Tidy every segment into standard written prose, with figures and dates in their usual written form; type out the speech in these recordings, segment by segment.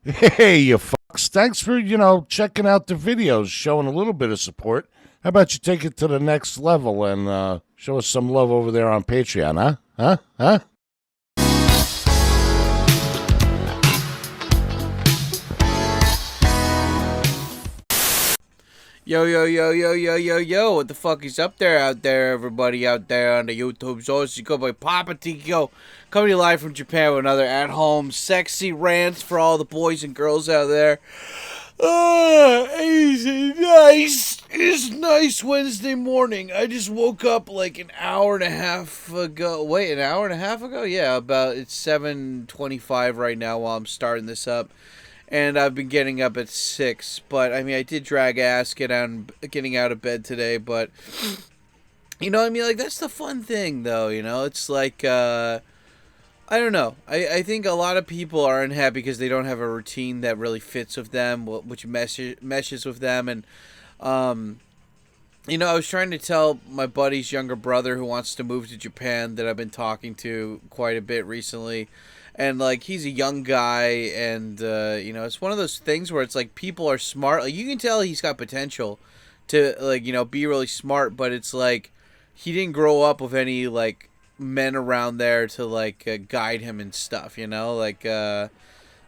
Hey, you fucks. Thanks for, checking out the videos, showing a little bit of support. How about you take it to the next level and show us some love over there on Patreon, huh? Huh? Huh? Yo, yo, yo, yo, yo, yo, yo, what the fuck is up there, everybody out there on the YouTube source? You go by Papa Tikio, coming to you live from Japan with another at-home sexy rants for all the boys and girls out there. It's nice Wednesday morning. I just woke up like an hour and a half ago. Wait, an hour and a half ago? Yeah, it's 7:25 right now while I'm starting this up. And I've been getting up at 6, but I mean, I did drag ass getting out of bed today, but you know what I mean? Like, that's the fun thing, though, It's like, I don't know. I think a lot of people are unhappy because they don't have a routine that really fits with them, which meshes with them. And, I was trying to tell my buddy's younger brother who wants to move to Japan that I've been talking to quite a bit recently. And, like, he's a young guy, and, it's one of those things where it's like people are smart. Like, you can tell he's got potential to, like, be really smart, but it's like he didn't grow up with any, like, men around there to guide him and stuff, like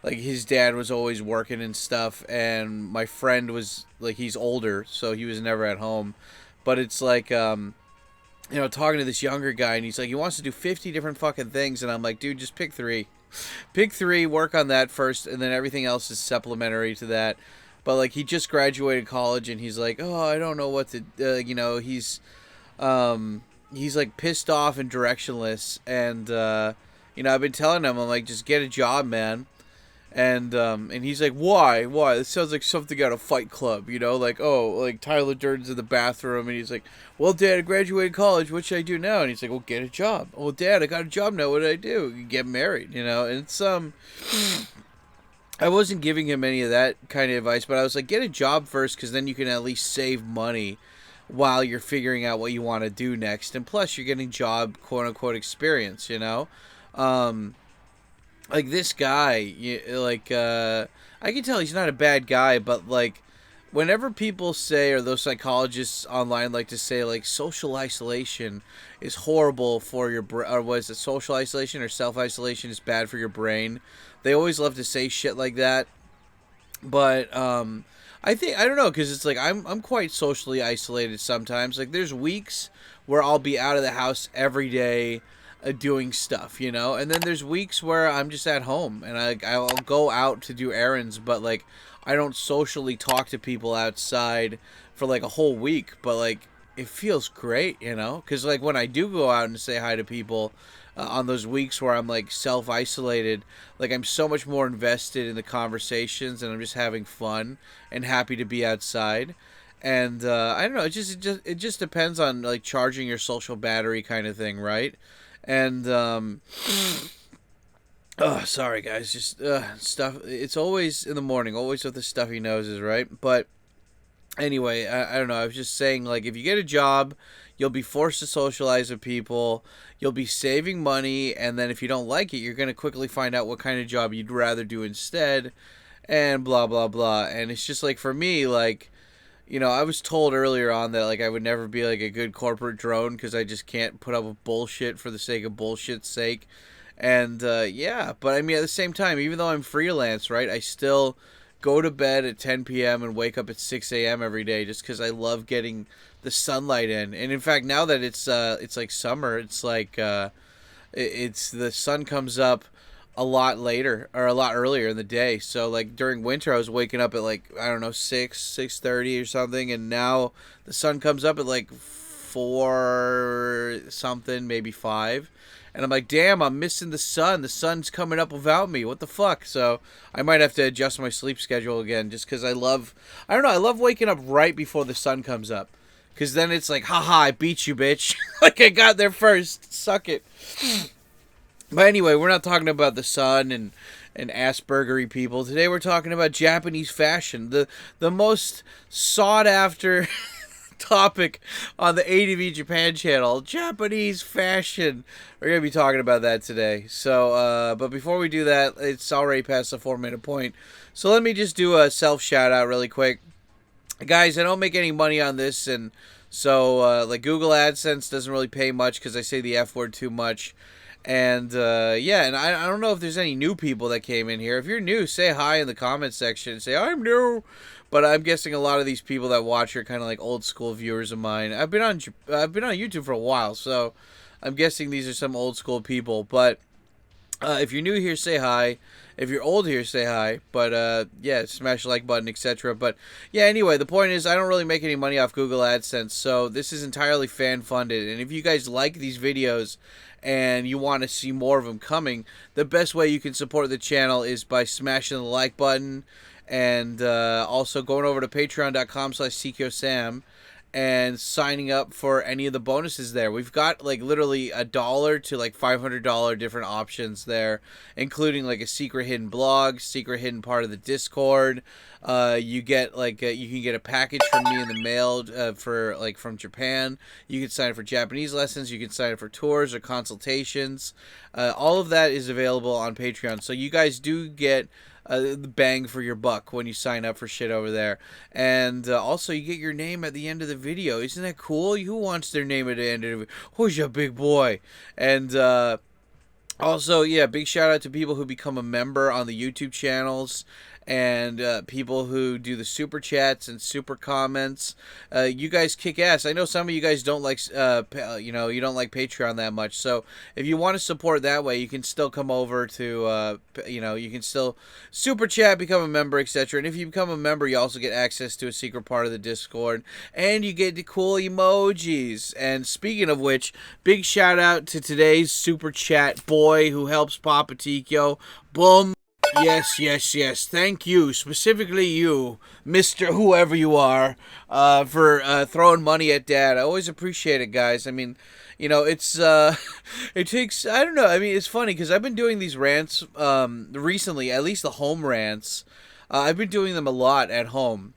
his dad was always working and stuff, and my friend was like, he's older, so he was never at home. But it's like talking to this younger guy, and he's like, he wants to do 50 different fucking things, and I'm like, dude, just pick 3. Pick 3, work on that first, and then everything else is supplementary to that. But like, he just graduated college, and he's like, oh, I don't know what to he's like pissed off and directionless, and I've been telling him, I'm like, just get a job, man. And he's like, why this sounds like something out of Fight Club, like, oh, like Tyler Durden's in the bathroom, and he's like, well, Dad, I graduated college, what should I do now? And he's like, well, get a job. Well, Dad, I got a job now, what did I do? You get married, and it's I wasn't giving him any of that kind of advice, but I was like, get a job first, because then you can at least save money while you're figuring out what you want to do next. And plus, you're getting job, quote-unquote, experience, Like, this guy, I can tell he's not a bad guy, but, like, whenever people say, or those psychologists online like to say, like, social isolation is horrible for your brain, or was it social isolation or self-isolation is bad for your brain, they always love to say shit like that. But I don't know, because it's like I'm quite socially isolated sometimes. Like, there's weeks where I'll be out of the house every day, doing stuff, and then there's weeks where I'm just at home, and I'll go out to do errands, but like, I don't socially talk to people outside for like a whole week. But like, it feels great, because like, when I do go out and say hi to people, on those weeks where I'm like self-isolated, like, I'm so much more invested in the conversations, and I'm just having fun and happy to be outside. And I don't know, it just depends on like charging your social battery kind of thing, right? And oh, sorry guys, just stuff. It's always in the morning, always with the stuffy noses, right? But anyway, I don't know. I was just saying, like, if you get a job, you'll be forced to socialize with people. You'll be saving money, and then if you don't like it, you're gonna quickly find out what kind of job you'd rather do instead, and blah blah blah. And it's just like, for me, like, I was told earlier on that like I would never be like a good corporate drone because I just can't put up with bullshit for the sake of bullshit's sake. And yeah, but I mean, at the same time, even though I'm freelance, right, I still go to bed at 10 p.m. and wake up at 6 a.m. every day just because I love getting the sunlight in. And in fact, now that it's like summer, it's like it's the sun comes up a lot later, or a lot earlier in the day. So like, during winter, I was waking up at like, I don't know, 6:30 or something, and now the sun comes up at like 4 something, maybe 5. And I'm like, damn, I'm missing the sun. The sun's coming up without me. What the fuck? So I might have to adjust my sleep schedule again, just because I don't know, I love waking up right before the sun comes up. Because then it's like, haha, I beat you, bitch. Like, I got there first. Suck it. But anyway, we're not talking about the sun and Aspergery people. Today we're talking about Japanese fashion. The most sought after topic on the ADV Japan channel, Japanese fashion. We're going to be talking about that today. So, but before we do that, it's already past the 4-minute point. So let me just do a self shout out really quick. Guys, I don't make any money on this, and so like Google AdSense doesn't really pay much because I say the F word too much. And yeah, and I don't know if there's any new people that came in here. If you're new, say hi in the comments section. Say I'm new. But I'm guessing a lot of these people that watch are kind of like old school viewers of mine. I've been on YouTube for a while, so I'm guessing these are some old school people. But if you're new here, say hi. If you're old here, say hi. But yeah, smash the like button, etc. But yeah, anyway, the point is I don't really make any money off Google AdSense, so this is entirely fan funded. And if you guys like these videos and you want to see more of them coming, the best way you can support the channel is by smashing the like button. And also going over to patreon.com/CKOSam and signing up for any of the bonuses there. We've got like literally $1 to like $500 different options there, including like a secret hidden blog, secret hidden part of the Discord. You get like you can get a package from me in the mail for like from Japan. You can sign up for Japanese lessons. You can sign up for tours or consultations. All of that is available on Patreon. So you guys do get the bang for your buck when you sign up for shit over there. And also you get your name at the end of the video. Isn't that cool? Who wants their name at the end of the video? Who's your big boy? And also, yeah, big shout out to people who become a member on the YouTube channels and people who do the super chats and super comments. You guys kick ass. I know some of you guys don't like, you don't like Patreon that much. So if you want to support that way, you can still come over to, you can still super chat, become a member, etc. And if you become a member, you also get access to a secret part of the Discord, and you get the cool emojis. And speaking of which, big shout out to today's super chat boy who helps Papa Tikyo. Boom. Yes, yes, yes. Thank you, specifically you, Mr. Whoever you are, for throwing money at Dad. I always appreciate it, guys. I mean, it's it takes. I don't know. I mean, it's funny because I've been doing these rants recently, at least the home rants. I've been doing them a lot at home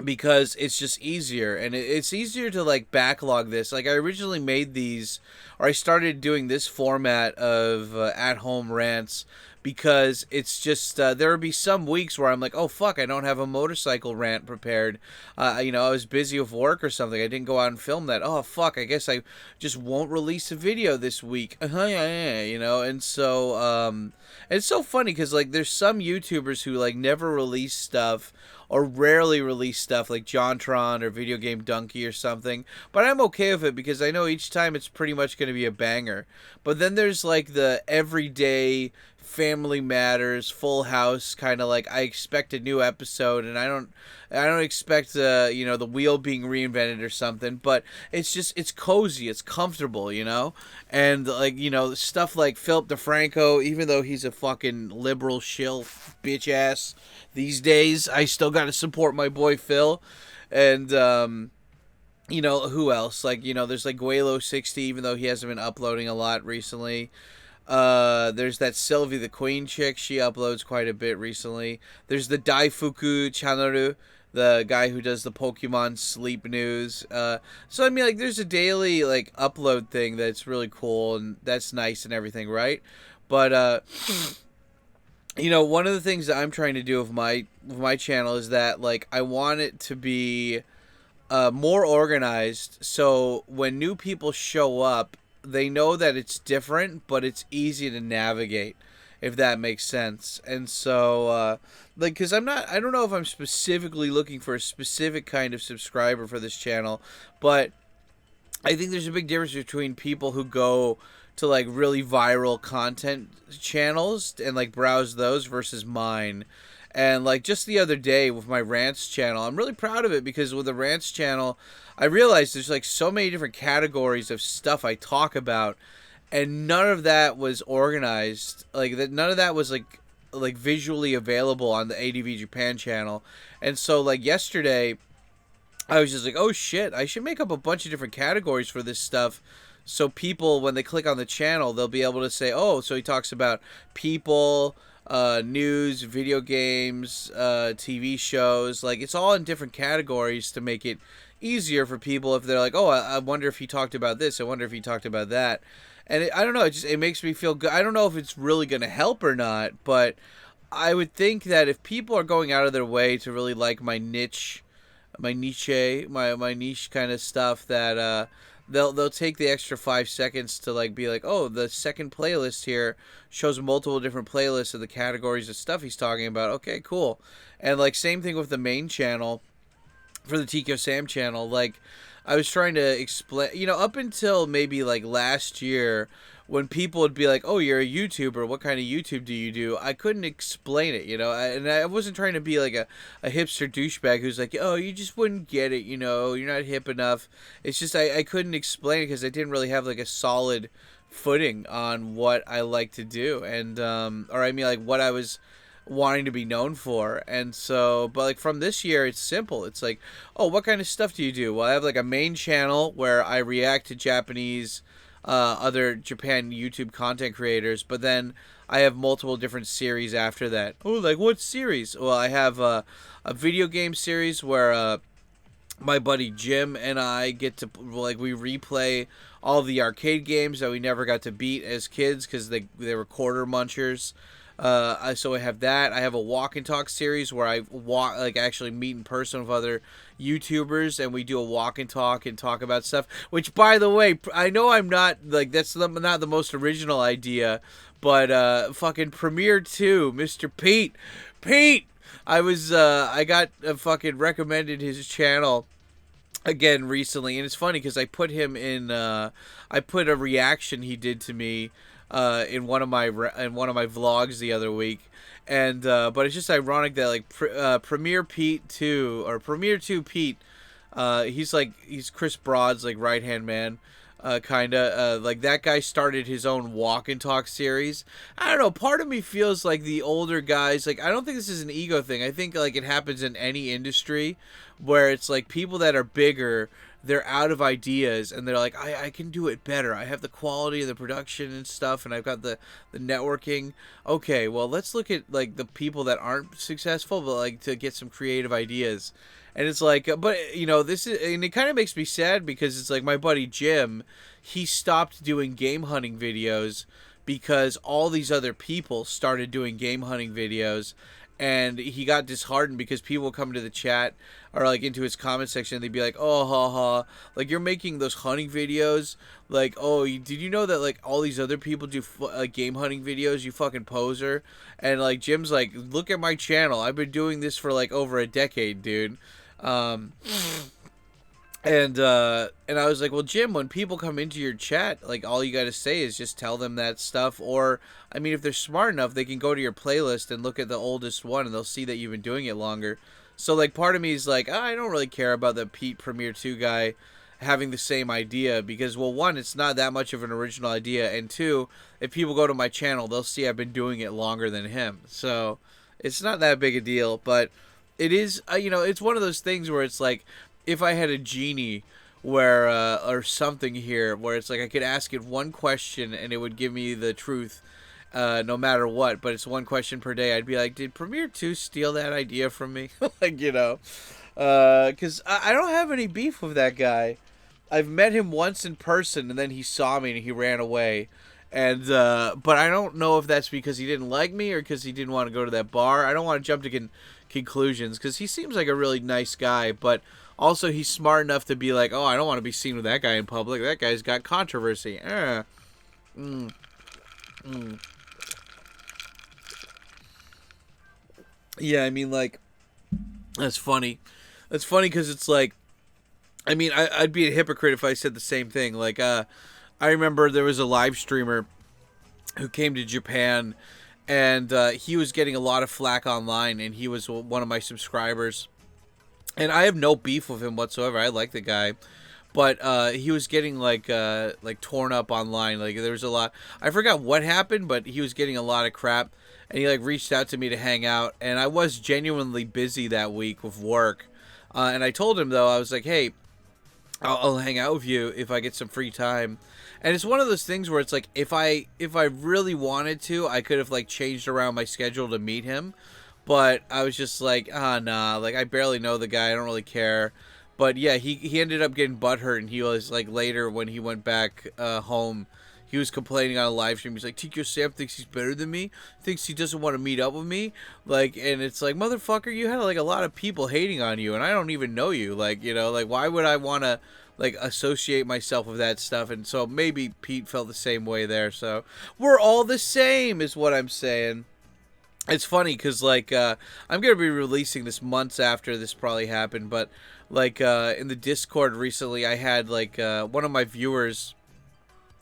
because it's just easier, and it's easier to like backlog this. Like I originally made these, or I started doing this format of at-home rants because it's just there would be some weeks where I'm like, oh fuck, I don't have a motorcycle rant prepared. I was busy with work or something. I didn't go out and film that. Oh fuck, I guess I just won't release a video this week. And so it's so funny because like there's some YouTubers who like never release stuff or rarely release stuff, like JonTron or Video Game Donkey or something. But I'm okay with it because I know each time it's pretty much going to be a banger. But then there's like the everyday Family Matters, Full House kind of like I expect a new episode, and I don't expect the wheel being reinvented or something, but it's cozy, it's comfortable, and like stuff like Philip DeFranco, even though he's a fucking liberal shill bitch ass these days, I still got to support my boy Phil. And who else, like there's like Guelo60, even though he hasn't been uploading a lot recently. There's that Sylvie the Queen chick, she uploads quite a bit recently. There's the Daifuku channel, the guy who does the Pokemon sleep news. So I mean, like, there's a daily like upload thing that's really cool, and that's nice and everything, right? But one of the things that I'm trying to do with my channel is that like I want it to be more organized, so when new people show up, they know that it's different, but it's easy to navigate, if that makes sense. And so, like, because I don't know if I'm specifically looking for a specific kind of subscriber for this channel, but I think there's a big difference between people who go to, like, really viral content channels and, like, browse those versus mine. And, like, just the other day with my Rants channel, I'm really proud of it because with the Rants channel, I realized there's, like, so many different categories of stuff I talk about, and none of that was organized. Like, none of that was, like visually available on the ADVJapan channel. And so, like, yesterday, I was just like, oh, shit, I should make up a bunch of different categories for this stuff. So people, when they click on the channel, they'll be able to say, oh, so he talks about people, news, video games, TV shows. Like, it's all in different categories to make it easier for people if they're like, oh, I wonder if he talked about this. I wonder if he talked about that. And I don't know. It makes me feel good. I don't know if it's really going to help or not, but I would think that if people are going out of their way to really like my niche, my niche kind of stuff, that they'll take the extra 5 seconds to like be like, oh, the second playlist here shows multiple different playlists of the categories of stuff he's talking about. Okay, cool. And like same thing with the main channel for the TKO Sam channel. Like, I was trying to explain, up until maybe like last year, when people would be like, oh, you're a YouTuber, what kind of YouTube do you do? I couldn't explain it, and I wasn't trying to be like a hipster douchebag who's like, oh, you just wouldn't get it, you're not hip enough. It's just I couldn't explain it because I didn't really have like a solid footing on what I like to do, and or I mean like what I was wanting to be known for. And so, but like from this year, it's simple. It's like, oh, what kind of stuff do you do? Well, I have like a main channel where I react to Japanese other Japan YouTube content creators, but then I have multiple different series after that. Oh, like what series? Well, I have a video game series where my buddy Jim and I get to, like, we replay all the arcade games that we never got to beat as kids because they were quarter munchers. So I have that. I have a walk and talk series where I actually meet in person with other YouTubers, and we do a walk and talk about stuff. Which, by the way, I know I'm not like that's not the most original idea, but fucking Premiere 2, Mr. Pete. I got fucking recommended his channel again recently, and it's funny because I put him in. I put a reaction he did to me in one of my vlogs the other week, and but it's just ironic that like Premiere 2 Pete, he's Chris Broad's like right hand man, like that guy started his own walk and talk series. I don't know, part of me feels like the older guys, like, I don't think this is an ego thing. I think like it happens in any industry where it's like people that are bigger, they're out of ideas and they're like, I can do it better. I have the quality of the production and stuff, and I've got the networking. Okay, well, let's look at like the people that aren't successful but like to get some creative ideas. And it's like, but this is, and it kind of makes me sad because it's like my buddy Jim, he stopped doing game hunting videos because all these other people started doing game hunting videos, and he got disheartened because people come to the chat or like into his comment section and they'd be like, oh, ha ha, like, you're making those hunting videos, like, oh, did you know that like all these other people do game hunting videos, you fucking poser? And like Jim's like, look at my channel, I've been doing this for like over a decade, dude. And I was like, well, Jim, when people come into your chat, like, all you got to say is just tell them that stuff. Or, I mean, if they're smart enough, they can go to your playlist and look at the oldest one, and they'll see that you've been doing it longer. So, like, part of me is like, I don't really care about the Pete Premiere 2 guy having the same idea because, well, one, it's not that much of an original idea, and two, if people go to my channel, they'll see I've been doing it longer than him. So, it's not that big a deal, but it is, it's one of those things where it's like, if I had a genie where, or something here, where it's like I could ask it one question and it would give me the truth, no matter what, but it's one question per day, I'd be like, did Premiere 2 steal that idea from me? Like, because I don't have any beef with that guy. I've met him once in person, and then he saw me and he ran away. And, but I don't know if that's because he didn't like me or because he didn't want to go to that bar. I don't want to jump to conclusions because he seems like a really nice guy, but also he's smart enough to be like, oh, I don't want to be seen with that guy in public. That guy's got controversy. Yeah, I mean, like, that's funny. That's funny because it's like, I mean, I'd be a hypocrite if I said the same thing. Like, I remember there was a live streamer who came to Japan, and he was getting a lot of flack online, and he was one of my subscribers. And I have no beef with him whatsoever. I like the guy. But he was getting, like torn up online. Like, there was a lot. I forgot what happened, but he was getting a lot of crap. And he, like, reached out to me to hang out. And I was genuinely busy that week with work. And I told him, though, I was like, hey, I'll hang out with you if I get some free time. And it's one of those things where it's like if I really wanted to, I could have like changed around my schedule to meet him, but I was just like, ah, nah, like I barely know the guy, I don't really care. But yeah, he ended up getting butthurt, and he was like later when he went back home, he was complaining on a live stream. He's like, TQ Sam thinks he's better than me, thinks he doesn't want to meet up with me, like, and it's like, motherfucker, you had like a lot of people hating on you, and I don't even know you, like, you know, like why would I want to like associate myself with that stuff? And so maybe Pete felt the same way there. So we're all the same, is what I'm saying. It's funny because like I'm gonna be releasing this months after this probably happened, but like in the Discord recently, I had like one of my viewers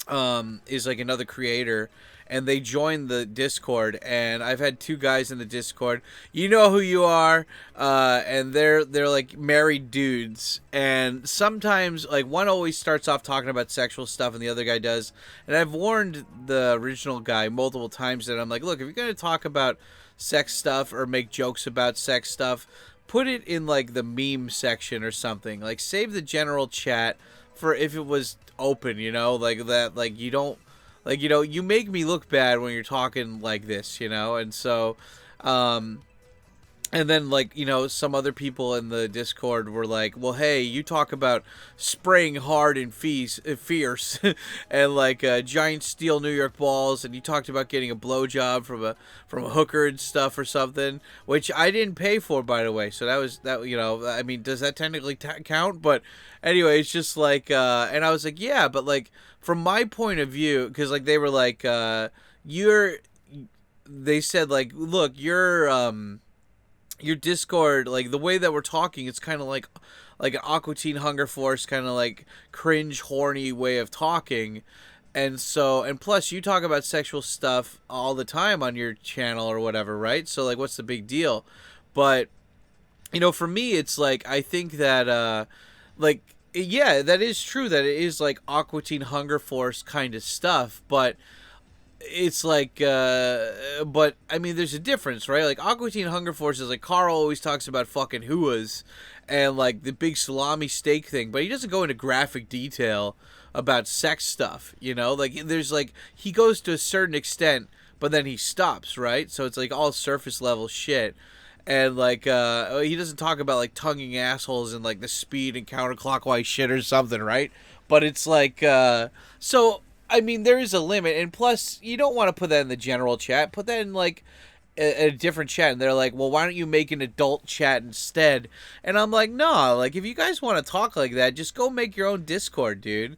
is like another creator, and they joined the Discord, and I've had two guys in the Discord. You know who you are, and they're like married dudes, and sometimes like one always starts off talking about sexual stuff, and the other guy does. And I've warned the original guy multiple times that I'm like, look, if you're gonna talk about sex stuff or make jokes about sex stuff, put it in like the meme section or something. Like save the general chat for if it was open, you know, like that. Like you don't. Like, you know, you make me look bad when you're talking like this, you know? And so, and then, like, you know, some other people in the Discord were like, well, hey, you talk about spraying hard and fierce and, like, giant steel New York balls, and you talked about getting a blowjob from a hooker and stuff or something, which I didn't pay for, by the way. So that, you know, I mean, does that technically count? But anyway, it's just like, and I was like, yeah, but, like, from my point of view, because, like, they were like, they said, like, look, your Discord, like the way that we're talking, it's kind of like an Aqua Teen Hunger Force kind of like cringe, horny way of talking. And so, and plus you talk about sexual stuff all the time on your channel or whatever, right? So like, what's the big deal? But, you know, for me, it's like, I think that, like, yeah, that is true that it is like Aqua Teen Hunger Force kind of stuff, but it's like, but I mean, there's a difference, right? Like Aqua Teen Hunger Force is like Carl always talks about fucking hooas and like the big salami steak thing, but he doesn't go into graphic detail about sex stuff, you know? Like there's like, he goes to a certain extent, but then he stops, right? So it's like all surface level shit. And like, he doesn't talk about like tonguing assholes and like the speed and counterclockwise shit or something, right? But it's like, so I mean, there is a limit, and plus, you don't want to put that in the general chat. Put that in, like, a different chat, and they're like, well, why don't you make an adult chat instead? And I'm like, no, like, if you guys want to talk like that, just go make your own Discord, dude.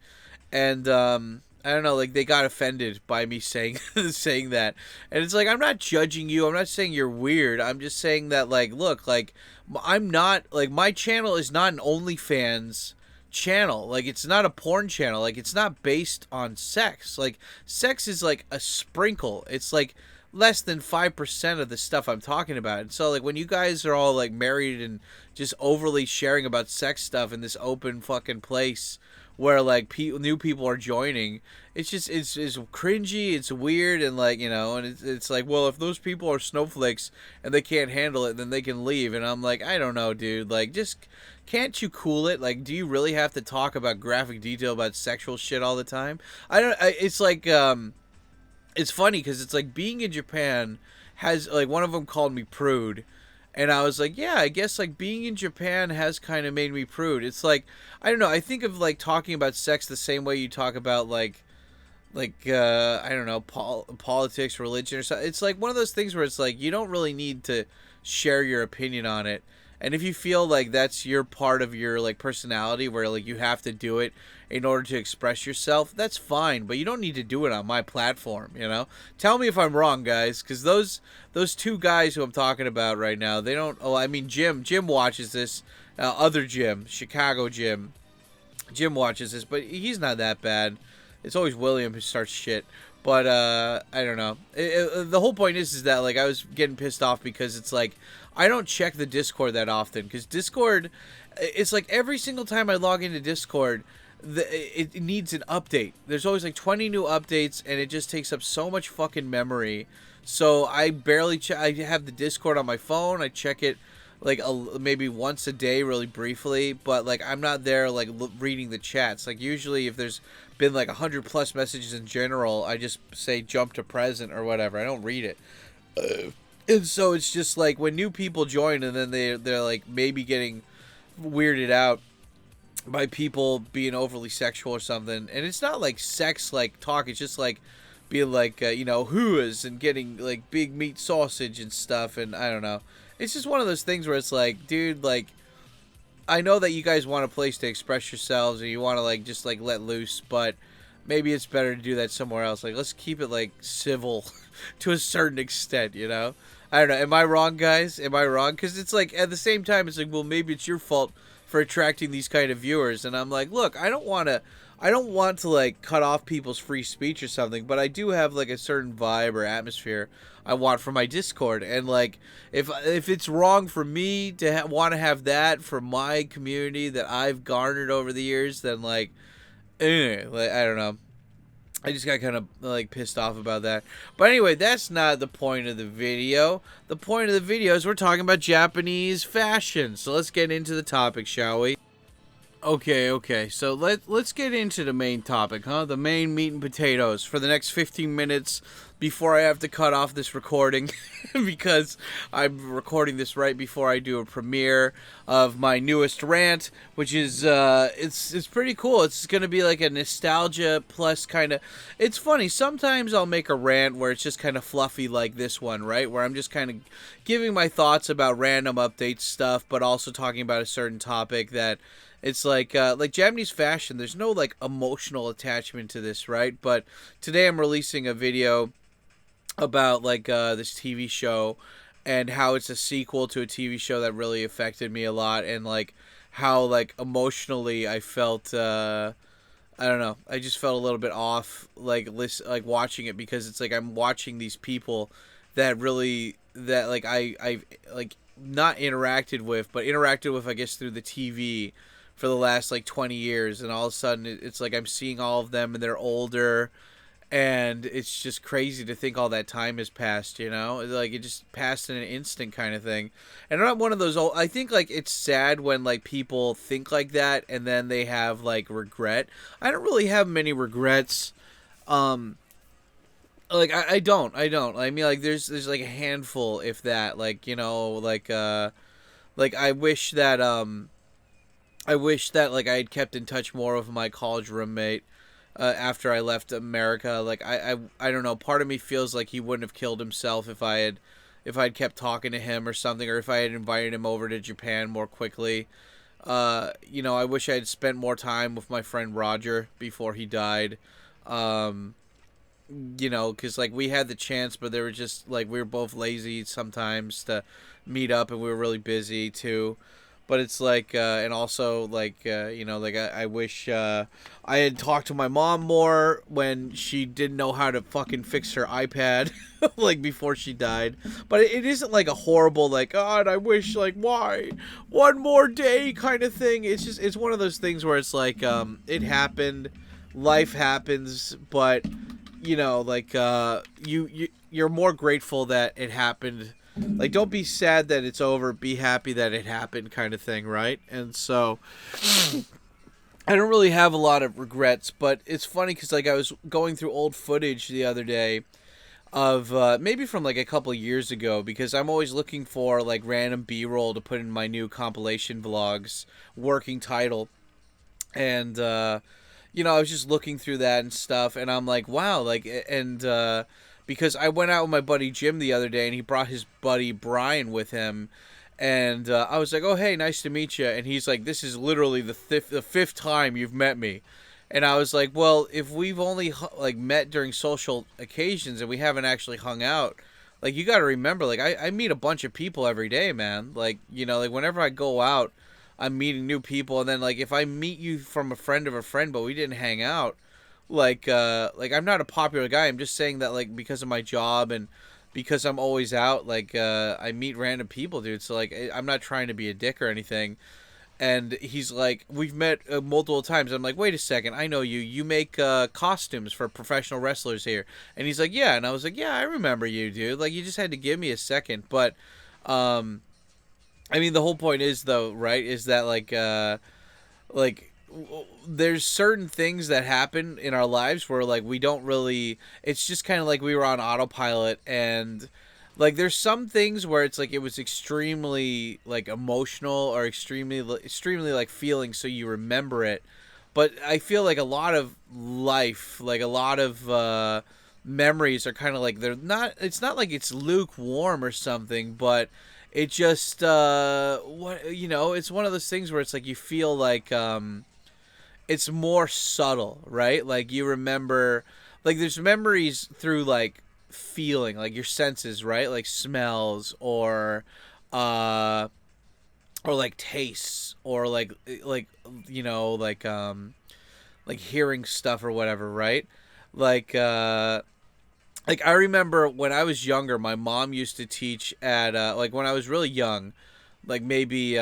And, I don't know, like, they got offended by me saying saying that. And it's like, I'm not judging you. I'm not saying you're weird. I'm just saying that, like, look, like, I'm not, like, my channel is not an OnlyFans channel. Like, it's not a porn channel. Like, it's not based on sex. Like, sex is like a sprinkle. It's like less than 5% of the stuff I'm talking about. And so like when you guys are all like married and just overly sharing about sex stuff in this open fucking place where like new people are joining, it's just it's cringy, it's weird, and like, you know, and it's like, well, if those people are snowflakes and they can't handle it, then they can leave. And I'm like, I don't know, dude, like, just can't you cool it? Like, do you really have to talk about graphic detail about sexual shit all the time? It's like, it's funny because it's like being in Japan has, like, one of them called me prude. And I was like, yeah, I guess, like, being in Japan has kind of made me prude. It's like, I don't know, I think of, like, talking about sex the same way you talk about, like, I don't know, politics, religion, or something. It's like one of those things where it's like, you don't really need to share your opinion on it. And if you feel like that's your part of your, like, personality where, like, you have to do it in order to express yourself, that's fine. But you don't need to do it on my platform, you know? Tell me if I'm wrong, guys, because those two guys who I'm talking about right now, they don't... Oh, I mean, Jim watches this. Other Jim, Chicago Jim. Jim watches this, but he's not that bad. It's always William who starts shit. But, I don't know. The whole point is that, like, I was getting pissed off because it's like, I don't check the Discord that often. Because Discord, it's like every single time I log into Discord, it needs an update. There's always, like, 20 new updates, and it just takes up so much fucking memory. So I barely check. I have the Discord on my phone. I check it, like maybe once a day, really briefly, but like I'm not there like reading the chats. Like usually, if there's been like 100+ messages in general, I just say jump to present or whatever. I don't read it. And so it's just like when new people join and then they're like maybe getting weirded out by people being overly sexual or something, and it's not like sex like talk, it's just like being like whoas and getting like big meat sausage and stuff, and I don't know, it's just one of those things where it's like, dude, like I know that you guys want a place to express yourselves and you want to like just like let loose, but maybe it's better to do that somewhere else. Like let's keep it like civil to a certain extent, I don't know, am I wrong, guys? Am I wrong? Because it's like at the same time it's like, well, maybe it's your fault for attracting these kind of viewers, and I'm like, look, I don't want to like cut off people's free speech or something, but I do have like a certain vibe or atmosphere I want for my Discord, and like if it's wrong for me to want to have that for my community that I've garnered over the years, then like I don't know. I just got kind of like pissed off about that. But anyway, that's not the point of the video. The point of the video is we're talking about Japanese fashion. So let's get into the topic, shall we? Okay. So let's get into the main topic, huh? The main meat and potatoes for the next 15 minutes before I have to cut off this recording because I'm recording this right before I do a premiere of my newest rant, which is it's pretty cool. It's going to be like a nostalgia plus kind of. It's funny. Sometimes I'll make a rant where it's just kind of fluffy like this one, right? Where I'm just kind of giving my thoughts about random update stuff, but also talking about a certain topic that. It's like Japanese fashion, there's no like emotional attachment to this, right? But today I'm releasing a video about like this TV show and how it's a sequel to a TV show that really affected me a lot, and like how like emotionally I felt I don't know, I just felt a little bit off like watching it, because it's like I'm watching these people that like I like not interacted with, but interacted with I guess through the TV for the last like 20 years, and all of a sudden it's like I'm seeing all of them and they're older, and it's just crazy to think all that time has passed, like it just passed in an instant kind of thing. And I'm not one of those old, I think like it's sad when like people think like that and then they have like regret. I don't really have many regrets. Like I don't I mean, like there's like a handful, if that, like like I wish that like I had kept in touch more with my college roommate after I left America. Like I don't know. Part of me feels like he wouldn't have killed himself if I'd kept talking to him or something, or if I had invited him over to Japan more quickly. I wish I had spent more time with my friend Roger before he died. Because like we had the chance, but they were just like we were both lazy sometimes to meet up, and we were really busy too. But it's like, and also like, like I wish I had talked to my mom more when she didn't know how to fucking fix her iPad, like before she died. But it isn't like a horrible, like, God, I wish, like, why? One more day kind of thing. It's just, it's one of those things where it's like, it happened, life happens, but, like, you're more grateful that it happened. Like, don't be sad that it's over, be happy that it happened kind of thing, right? And so I don't really have a lot of regrets, but it's funny because like I was going through old footage the other day of maybe from like a couple of years ago, because I'm always looking for like random B-roll to put in my new compilation vlogs working title. And I was just looking through that and stuff, and I'm like, wow, like, and because I went out with my buddy Jim the other day, and he brought his buddy Brian with him, and I was like, oh, hey, nice to meet you. And he's like, this is literally the fifth time you've met me. And I was like, well, if we've only like met during social occasions and we haven't actually hung out, like, you got to remember, like, I meet a bunch of people every day, man. Like, like whenever I go out, I'm meeting new people. And then like if I meet you from a friend of a friend, but we didn't hang out, like I'm not a popular guy. I'm just saying that like because of my job and because I'm always out, like I meet random people, dude. So like I'm not trying to be a dick or anything. And he's like, we've met multiple times. I'm like, wait a second, I know you. You make costumes for professional wrestlers here. And he's like, yeah. And I was like, yeah, I remember you, dude. Like you just had to give me a second. But I mean, the whole point is though, right? Is that like there's certain things that happen in our lives where like we don't really, it's just kind of like we were on autopilot, and like there's some things where it's like it was extremely like emotional or extremely like feeling, so you remember it. But I feel like a lot of life, like a lot of memories are kind of like, they're not, it's not like it's lukewarm or something, but it just what you know, it's one of those things where it's like you feel like it's more subtle, right? Like you remember, like there's memories through like feeling, like your senses, right? Like smells uh or like tastes, or like you know, like hearing stuff or whatever, right? Like like I remember when I was younger, my mom used to teach at like when I was really young, like maybe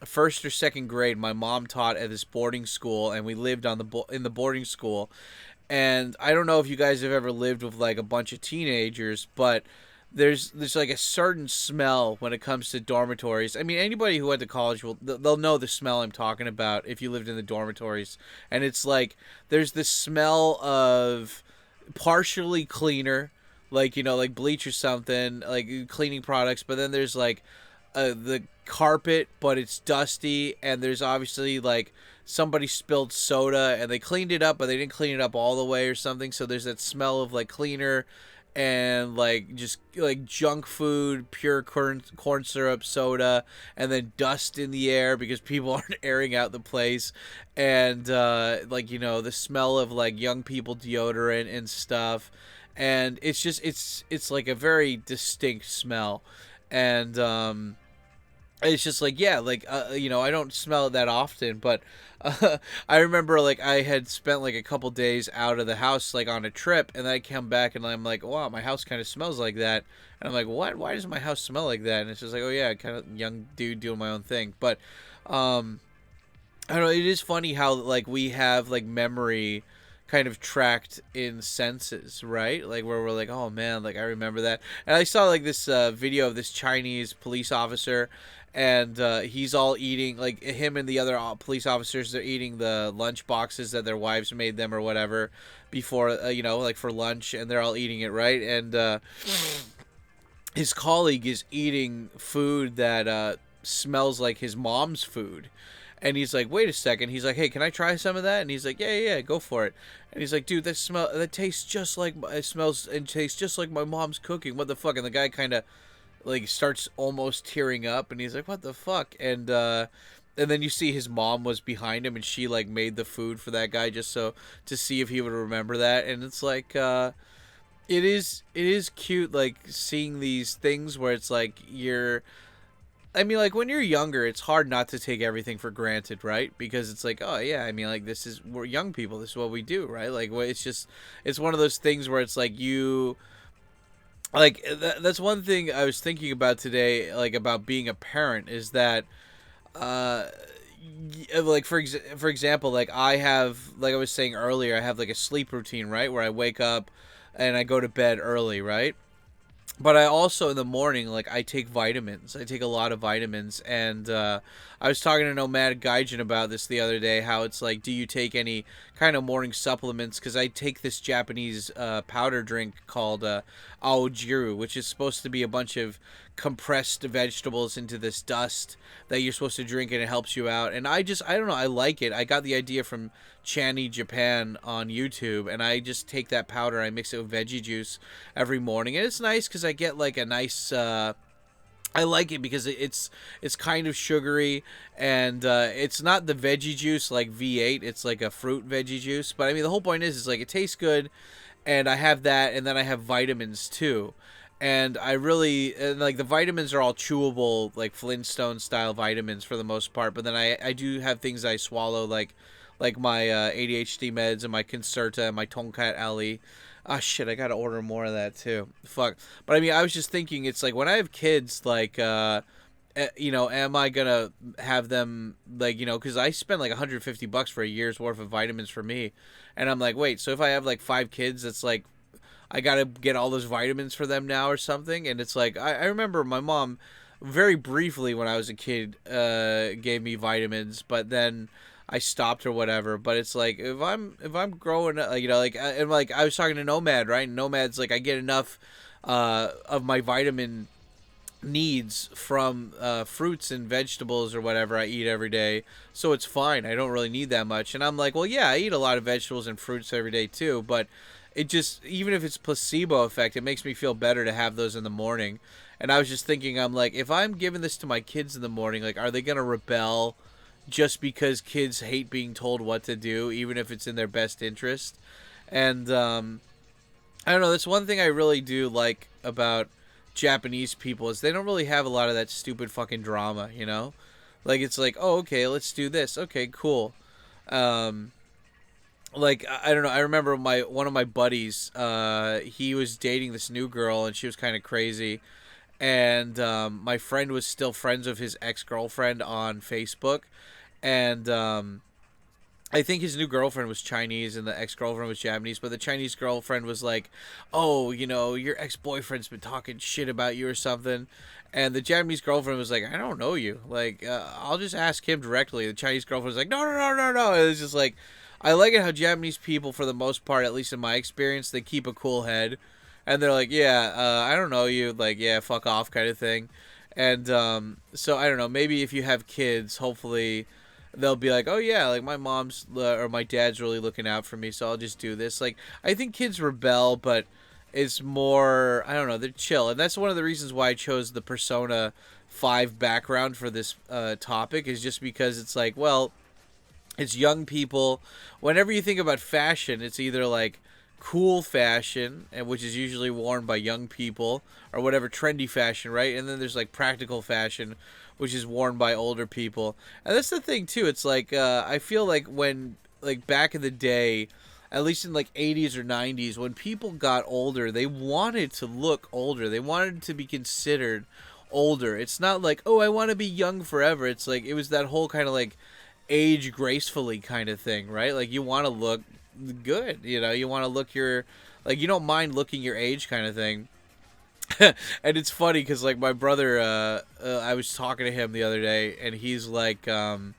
first or second grade, my mom taught at this boarding school, and we lived on in the boarding school. And I don't know if you guys have ever lived with like a bunch of teenagers, but there's like a certain smell when it comes to dormitories. I mean, anybody who went to college they'll know the smell I'm talking about if you lived in the dormitories. And it's like there's this smell of partially cleaner, like, you know, like bleach or something, like cleaning products, but then there's like the carpet, but it's dusty, and there's obviously like somebody spilled soda and they cleaned it up, but they didn't clean it up all the way or something. So there's that smell of like cleaner and like just like junk food, pure corn syrup, soda, and then dust in the air because people aren't airing out the place, and like, you know, the smell of like young people deodorant and stuff, and it's just it's like a very distinct smell, and it's just like, yeah, like you know, I don't smell it that often, but I remember like I had spent like a couple days out of the house like on a trip, and then I come back and I'm like, wow, my house kind of smells like that, and I'm like, what? Why does my house smell like that? And it's just like, oh yeah, kind of young dude doing my own thing. But I don't know. It is funny how like we have like memory kind of tracked in senses, right? Like where we're like, oh man, like I remember that. And I saw like this video of this Chinese police officer, and he's all eating, like him and the other police officers, they're eating the lunch boxes that their wives made them or whatever before, you know, like for lunch, and they're all eating it, right? And his colleague is eating food that smells like his mom's food. And he's like, wait a second. He's like, hey, can I try some of that? And he's like, yeah, go for it. And he's like, dude, that tastes just like, it smells and tastes just like my mom's cooking. What the fuck? And the guy kind of like starts almost tearing up, and he's like, what the fuck? And then you see his mom was behind him, and she like made the food for that guy just so to see if he would remember that. And it's like, it is cute, like seeing these things where it's like I mean, like when you're younger, it's hard not to take everything for granted, right? Because it's like, oh yeah, I mean, like we're young people, this is what we do, right? Like, it's one of those things where it's like that's one thing I was thinking about today, like about being a parent, is that, like for example, like I have, like I was saying earlier, I have like a sleep routine, right, where I wake up and I go to bed early, right? But I also in the morning, like I take vitamins. I take a lot of vitamins, and I was talking to Nomad Gaijin about this the other day. How it's like, do you take any kind of morning supplements? Because I take this Japanese powder drink called aojiru, which is supposed to be a bunch of compressed vegetables into this dust that you're supposed to drink, and it helps you out. And I don't know, I like it. I got the idea from ADVJapan on YouTube, and I just take that powder, I mix it with veggie juice every morning, and it's nice because I get like a nice I like it because it's kind of sugary, and it's not the veggie juice like V8, it's like a fruit veggie juice. But I mean, the whole point is like it tastes good, and I have that, and then I have vitamins too. And like the vitamins are all chewable, like Flintstone style vitamins for the most part. But then I do have things I swallow, like my ADHD meds and my Concerta and my Tonkat Ali. Ah, shit, I gotta order more of that too. Fuck. But I mean, I was just thinking, it's like when I have kids, like, you know, am I gonna have them, like, you know, because I spend like $150 for a year's worth of vitamins for me. And I'm like, wait, so if I have like 5 kids, it's like, I gotta get all those vitamins for them now or something. And it's like, I remember my mom very briefly when I was a kid gave me vitamins, but then I stopped or whatever. But it's like if I'm growing up, you know, like and like I was talking to Nomad, right? And Nomad's like I get enough of my vitamin needs from fruits and vegetables or whatever I eat every day, so it's fine. I don't really need that much. And I'm like, well, yeah, I eat a lot of vegetables and fruits every day too, but it just, even if it's placebo effect, it makes me feel better to have those in the morning. And I was just thinking, I'm like, if I'm giving this to my kids in the morning, like, are they gonna rebel just because kids hate being told what to do, even if it's in their best interest? And I don't know, that's one thing I really do like about Japanese people is they don't really have a lot of that stupid fucking drama, you know? Like, it's like, oh, okay, let's do this. Okay, cool. Um, like, I don't know, I remember one of my buddies, he was dating this new girl, and she was kind of crazy. And my friend was still friends with his ex-girlfriend on Facebook. And I think his new girlfriend was Chinese and the ex-girlfriend was Japanese, but the Chinese girlfriend was like, oh, you know, your ex-boyfriend's been talking shit about you or something. And the Japanese girlfriend was like, I don't know you. Like, I'll just ask him directly. The Chinese girlfriend was like, no, no, no, no, no. It was just like, I like it how Japanese people, for the most part, at least in my experience, they keep a cool head. And they're like, yeah, I don't know you. Like, yeah, fuck off kind of thing. And so, I don't know, maybe if you have kids, hopefully they'll be like, oh yeah, like my mom's or my dad's really looking out for me, so I'll just do this. Like, I think kids rebel, but it's more, I don't know, they're chill. And that's one of the reasons why I chose the Persona 5 background for this topic, is just because it's like, well, it's young people. Whenever you think about fashion, it's either like cool fashion, and which is usually worn by young people, or whatever, trendy fashion, right? And then there's like practical fashion, which is worn by older people. And that's the thing too. It's like I feel like when, like, back in the day, at least in like 80s or 90s, when people got older, they wanted to look older. They wanted to be considered older. It's not like, oh, I want to be young forever. It's like, it was that whole kind of like age gracefully kind of thing, right? Like, you want to look good, you know, you want to look your, like, you don't mind looking your age kind of thing. And it's funny because, like, my brother, I was talking to him the other day, and he's like, you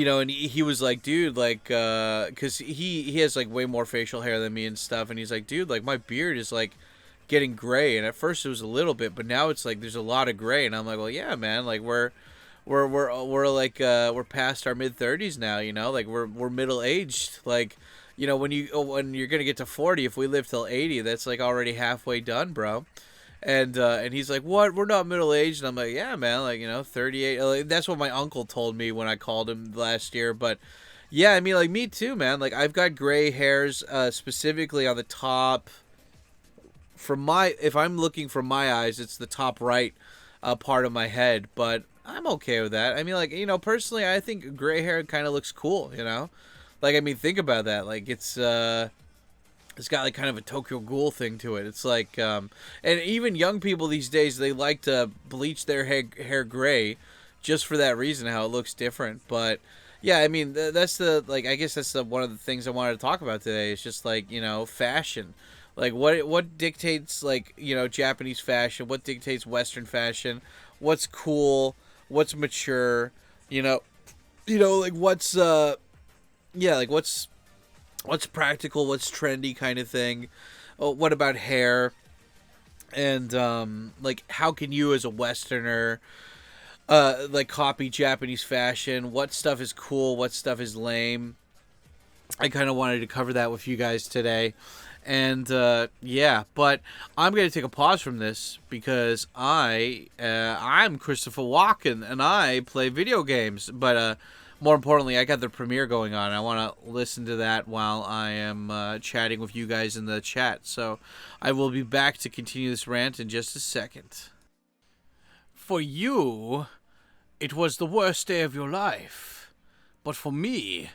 know, and he was like, dude, like, because he has like way more facial hair than me and stuff, and he's like, dude, like, my beard is like getting gray, and at first it was a little bit, but now it's like there's a lot of gray. And I'm like, well, yeah, man, like, we're like we're past our mid-30s now, you know, like we're middle aged. Like, you know, when you're gonna get to 40, if we live till 80, that's like already halfway done, bro. And he's like, what, we're not middle aged? And I'm like, yeah, man, like, you know, 38. Like, that's what my uncle told me when I called him last year. But yeah, I mean, like, me too, man. Like, I've got gray hairs, specifically on the top. If I'm looking from my eyes, it's the top right part of my head, but I'm okay with that. I mean, like, you know, personally, I think gray hair kind of looks cool, you know? Like, I mean, think about that. Like, it's got like kind of a Tokyo Ghoul thing to it. It's like, and even young people these days, they like to bleach their hair gray just for that reason, how it looks different. But yeah, I mean, that's the, like, I guess that's one of the things I wanted to talk about today. It's just like, you know, fashion. Like, what dictates, like, you know, Japanese fashion? What dictates Western fashion? What's cool? What's mature? You know, like, what's yeah, like, what's practical? What's trendy, kind of thing? Oh, what about hair? And like, how can you as a Westerner like copy Japanese fashion? What stuff is cool? What stuff is lame? I kind of wanted to cover that with you guys today. And yeah, but I'm going to take a pause from this because I'm Christopher Walken and I play video games. But more importantly, I got the premiere going on. I want to listen to that while I am chatting with you guys in the chat. So I will be back to continue this rant in just a second. For you, it was the worst day of your life. But for me,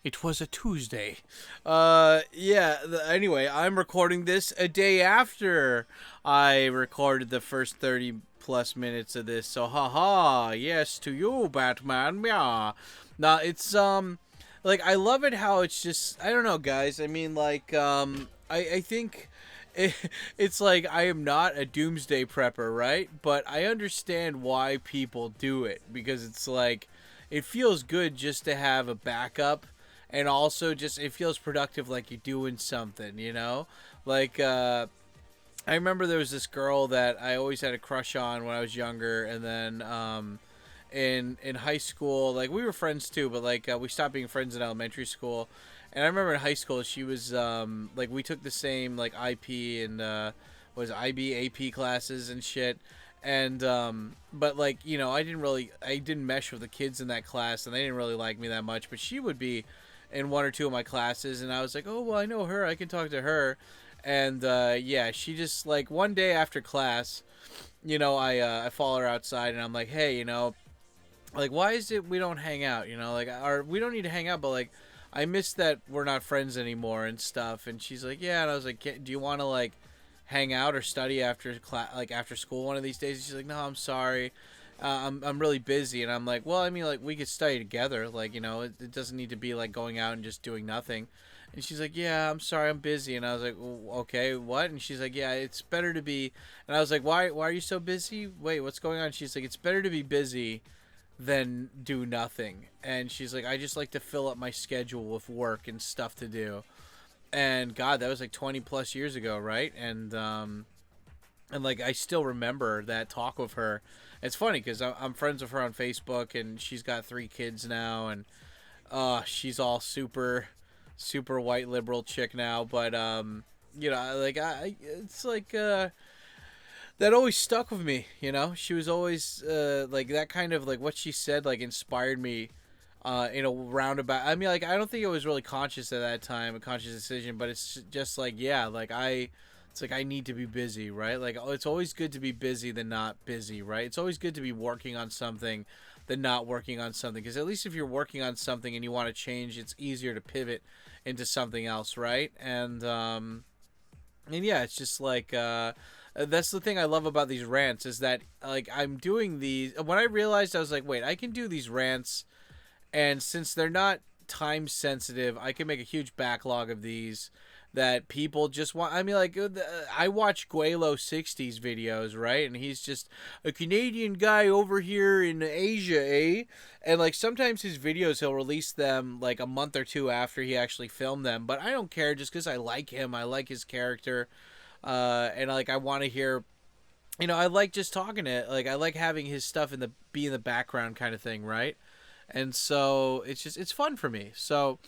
it was a Tuesday. Yeah, anyway, I'm recording this a day after I recorded the first 30 plus minutes of this. So, haha, yes to you, Batman. Yeah. Now, it's, like, I love it how it's just, I don't know, guys. I mean, like, I think it, it's like I am not a doomsday prepper, right? But I understand why people do it, because it's like it feels good just to have a backup, and also just it feels productive, like you're doing something, you know? Like I remember there was this girl that I always had a crush on when I was younger, and then in high school, like we were friends too, but like we stopped being friends in elementary school. And I remember in high school, she was like we took the same like IP and was IB AP classes and shit. And but like I didn't mesh with the kids in that class, and they didn't really like me that much. But she would be in one or two of my classes, and I was like, oh well, I know her, I can talk to her. And yeah, she just like one day after class, I follow her outside, and I'm like, hey, like why is it we don't hang out, like, or we don't need to hang out, but like I miss that we're not friends anymore and stuff. And she's like, yeah. And I was like, do you want to like hang out or study after class, like after school one of these days? And she's like, no, I'm sorry, I'm really busy. And I'm like, well, I mean, like we could study together, like it doesn't need to be like going out and just doing nothing. And she's like, yeah, I'm sorry, I'm busy. And I was like, well, okay, what? And she's like, yeah, it's better to be. And I was like, why are you so busy? Wait, what's going on? She's like, it's better to be busy than do nothing. And she's like, I just like to fill up my schedule with work and stuff to do. And God, that was like 20 plus years ago, right? And like I still remember that talk with her. It's funny because I'm friends with her on Facebook, and she's got 3 kids now, and she's all super white liberal chick now. But like it's like that always stuck with me. She was always like that kind of like what she said like inspired me in a roundabout. I mean, like I don't think it was really conscious at that time, a conscious decision, but it's just like, yeah, like it's like I need to be busy, right? Like it's always good to be busy than not busy, right? It's always good to be working on something than not working on something, because at least if you're working on something and you want to change, it's easier to pivot into something else, right? And yeah, it's just like that's the thing I love about these rants, is that like I'm doing these. When I realized, I was like, wait, I can do these rants, and since they're not time sensitive, I can make a huge backlog of these that people just want. I mean, like I watch Guelo 60s videos, right? And he's just a Canadian guy over here in Asia, eh? And like sometimes his videos, he'll release them like a month or two after he actually filmed them. But I don't care, just because I like him. I like his character. And like I want to hear, I like just talking to, like I like having his stuff be in the background kind of thing, right? And so it's fun for me. So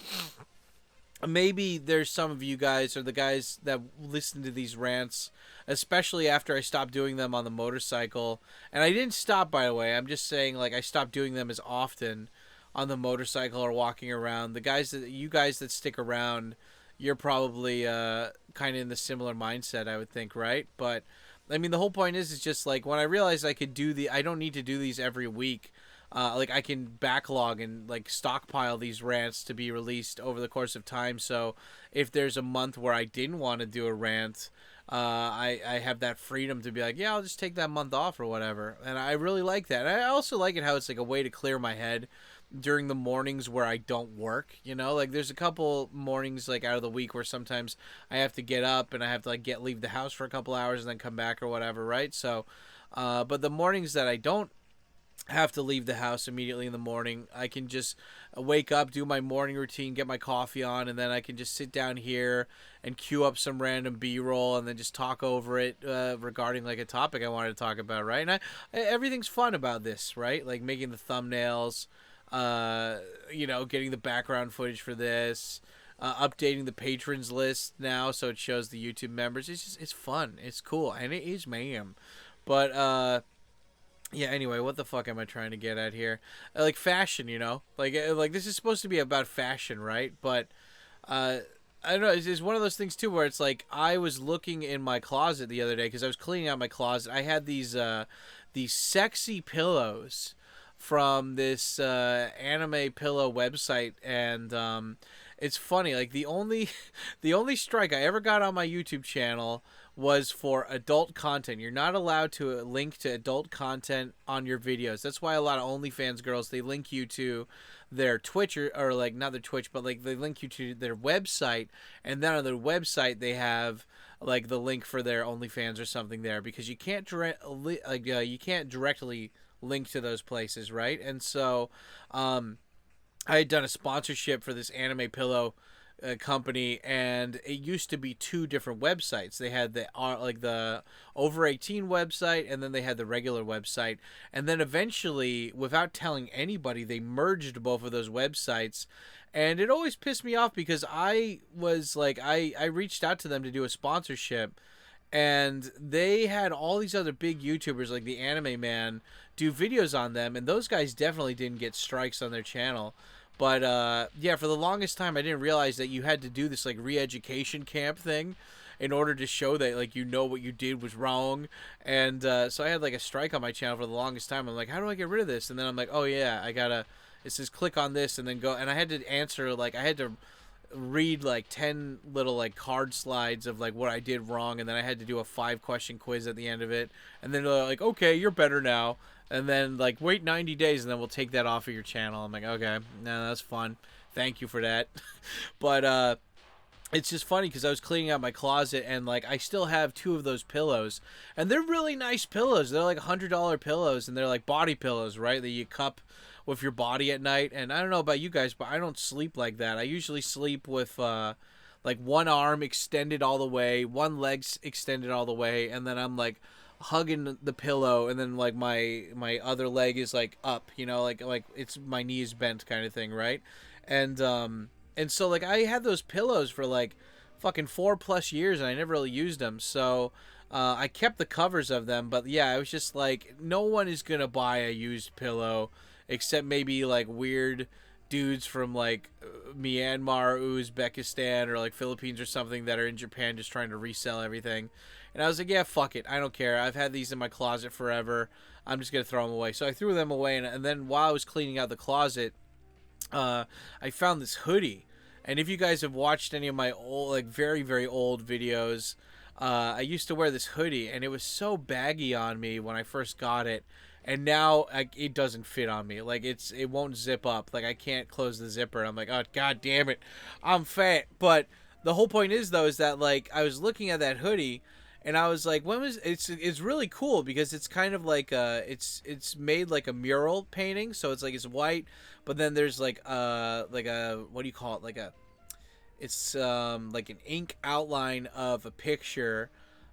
maybe there's some of you guys, or the guys that listen to these rants, especially after I stopped doing them on the motorcycle. And I didn't stop, by the way. I'm just saying, like, I stopped doing them as often on the motorcycle or walking around. You guys that stick around, you're probably kind of in the similar mindset, I would think, right? But I mean, the whole point is just like when I realized I don't need to do these every week. Like I can backlog and like stockpile these rants to be released over the course of time. So if there's a month where I didn't want to do a rant, I have that freedom to be like, yeah, I'll just take that month off or whatever. And I really like that. And I also like it how it's like a way to clear my head during the mornings where I don't work. Like there's a couple mornings like out of the week where sometimes I have to get up and I have to like leave the house for a couple hours and then come back or whatever, right? So but the mornings that I don't have to leave the house immediately in the morning, I can just wake up, do my morning routine, get my coffee on, and then I can just sit down here and queue up some random B-roll and then just talk over it regarding like a topic I wanted to talk about, right? And everything's fun about this, right? Like making the thumbnails, getting the background footage for this, updating the patrons list now so it shows the YouTube members. It's fun, it's cool, and it is mayhem. But yeah, anyway, what the fuck am I trying to get at here? Like fashion, like this is supposed to be about fashion, right? But I don't know, it's one of those things too where it's like I was looking in my closet the other day because I was cleaning out my closet. I had these sexy pillows from this anime pillow website, and it's funny, like the only strike I ever got on my YouTube channel was for adult content. You're not allowed to link to adult content on your videos. That's why a lot of OnlyFans girls, they link you to their Twitch, or like not their Twitch, but like they link you to their website, and then on their website they have like the link for their OnlyFans or something there, because you can't you can't directly link to those places, right? And so I had done a sponsorship for this anime pillow company, and it used to be two different websites. They had the like the over 18 website, and then they had the regular website, and then eventually, without telling anybody, they merged both of those websites. And it always pissed me off, because I was like, I reached out to them to do a sponsorship, and they had all these other big YouTubers like the Anime Man do videos on them, and those guys definitely didn't get strikes on their channel. But yeah, for the longest time, I didn't realize that you had to do this like re-education camp thing in order to show that like you know what you did was wrong. And so I had like a strike on my channel for the longest time. I'm like, how do I get rid of this? And then I'm like, oh yeah, I gotta. It says click on this and then go. And I had to answer, like, I had to read like 10 little like card slides of like what I did wrong, and then I had to do a 5-question quiz at the end of it. And then they're like, okay, you're better now. And then like wait 90 days and then we'll take that off of your channel. I'm like, okay, no, that's fun. Thank you for that. But it's just funny because I was cleaning out my closet, and like I still have 2 of those pillows, and they're really nice pillows. They're like $100 pillows, and they're like body pillows, right? That you cup with your body at night. And I don't know about you guys, but I don't sleep like that. I usually sleep with like one arm extended all the way, one leg extended all the way, and then I'm like hugging the pillow, and then like my other leg is like up, you know, like it's my knees bent kind of thing, right? And so like I had those pillows for like fucking 4+ years, and I never really used them. So I kept the covers of them, but yeah, I was just like, no one is gonna buy a used pillow except maybe like weird dudes from like Myanmar, Uzbekistan, or like Philippines or something that are in Japan just trying to resell everything. And I was like, yeah, fuck it, I don't care. I've had these in my closet forever. I'm just gonna throw them away. So I threw them away, and then while I was cleaning out the closet, I found this hoodie. And if you guys have watched any of my old, like very, very old videos, I used to wear this hoodie, and it was so baggy on me when I first got it. And now it doesn't fit on me. Like it won't zip up. Like I can't close the zipper. I'm like, oh god damn it, I'm fat. But the whole point is though, is that like I was looking at that hoodie, and I was like, when was it's really cool because it's kind of like it's made like a mural painting. So it's like it's white, but then there's like a what do you call it? Like a it's like an ink outline of a picture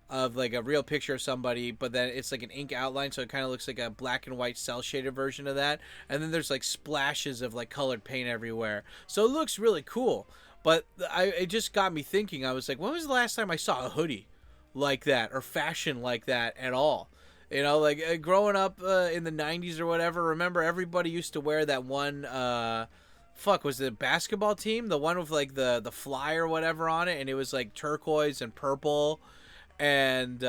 of like a real picture of somebody, but then it's like an ink outline, so it kind of looks like a black and white cell shaded version of that. And then there's like splashes of like colored paint everywhere, so it looks really cool. But it just got me thinking. I was like, when was the last time I saw a hoodie like that, or fashion like that at all? You know, like growing up in the 90s or whatever, remember everybody used to wear that one was it a basketball team, the one with like the fly or whatever on it, and it was like turquoise and purple, and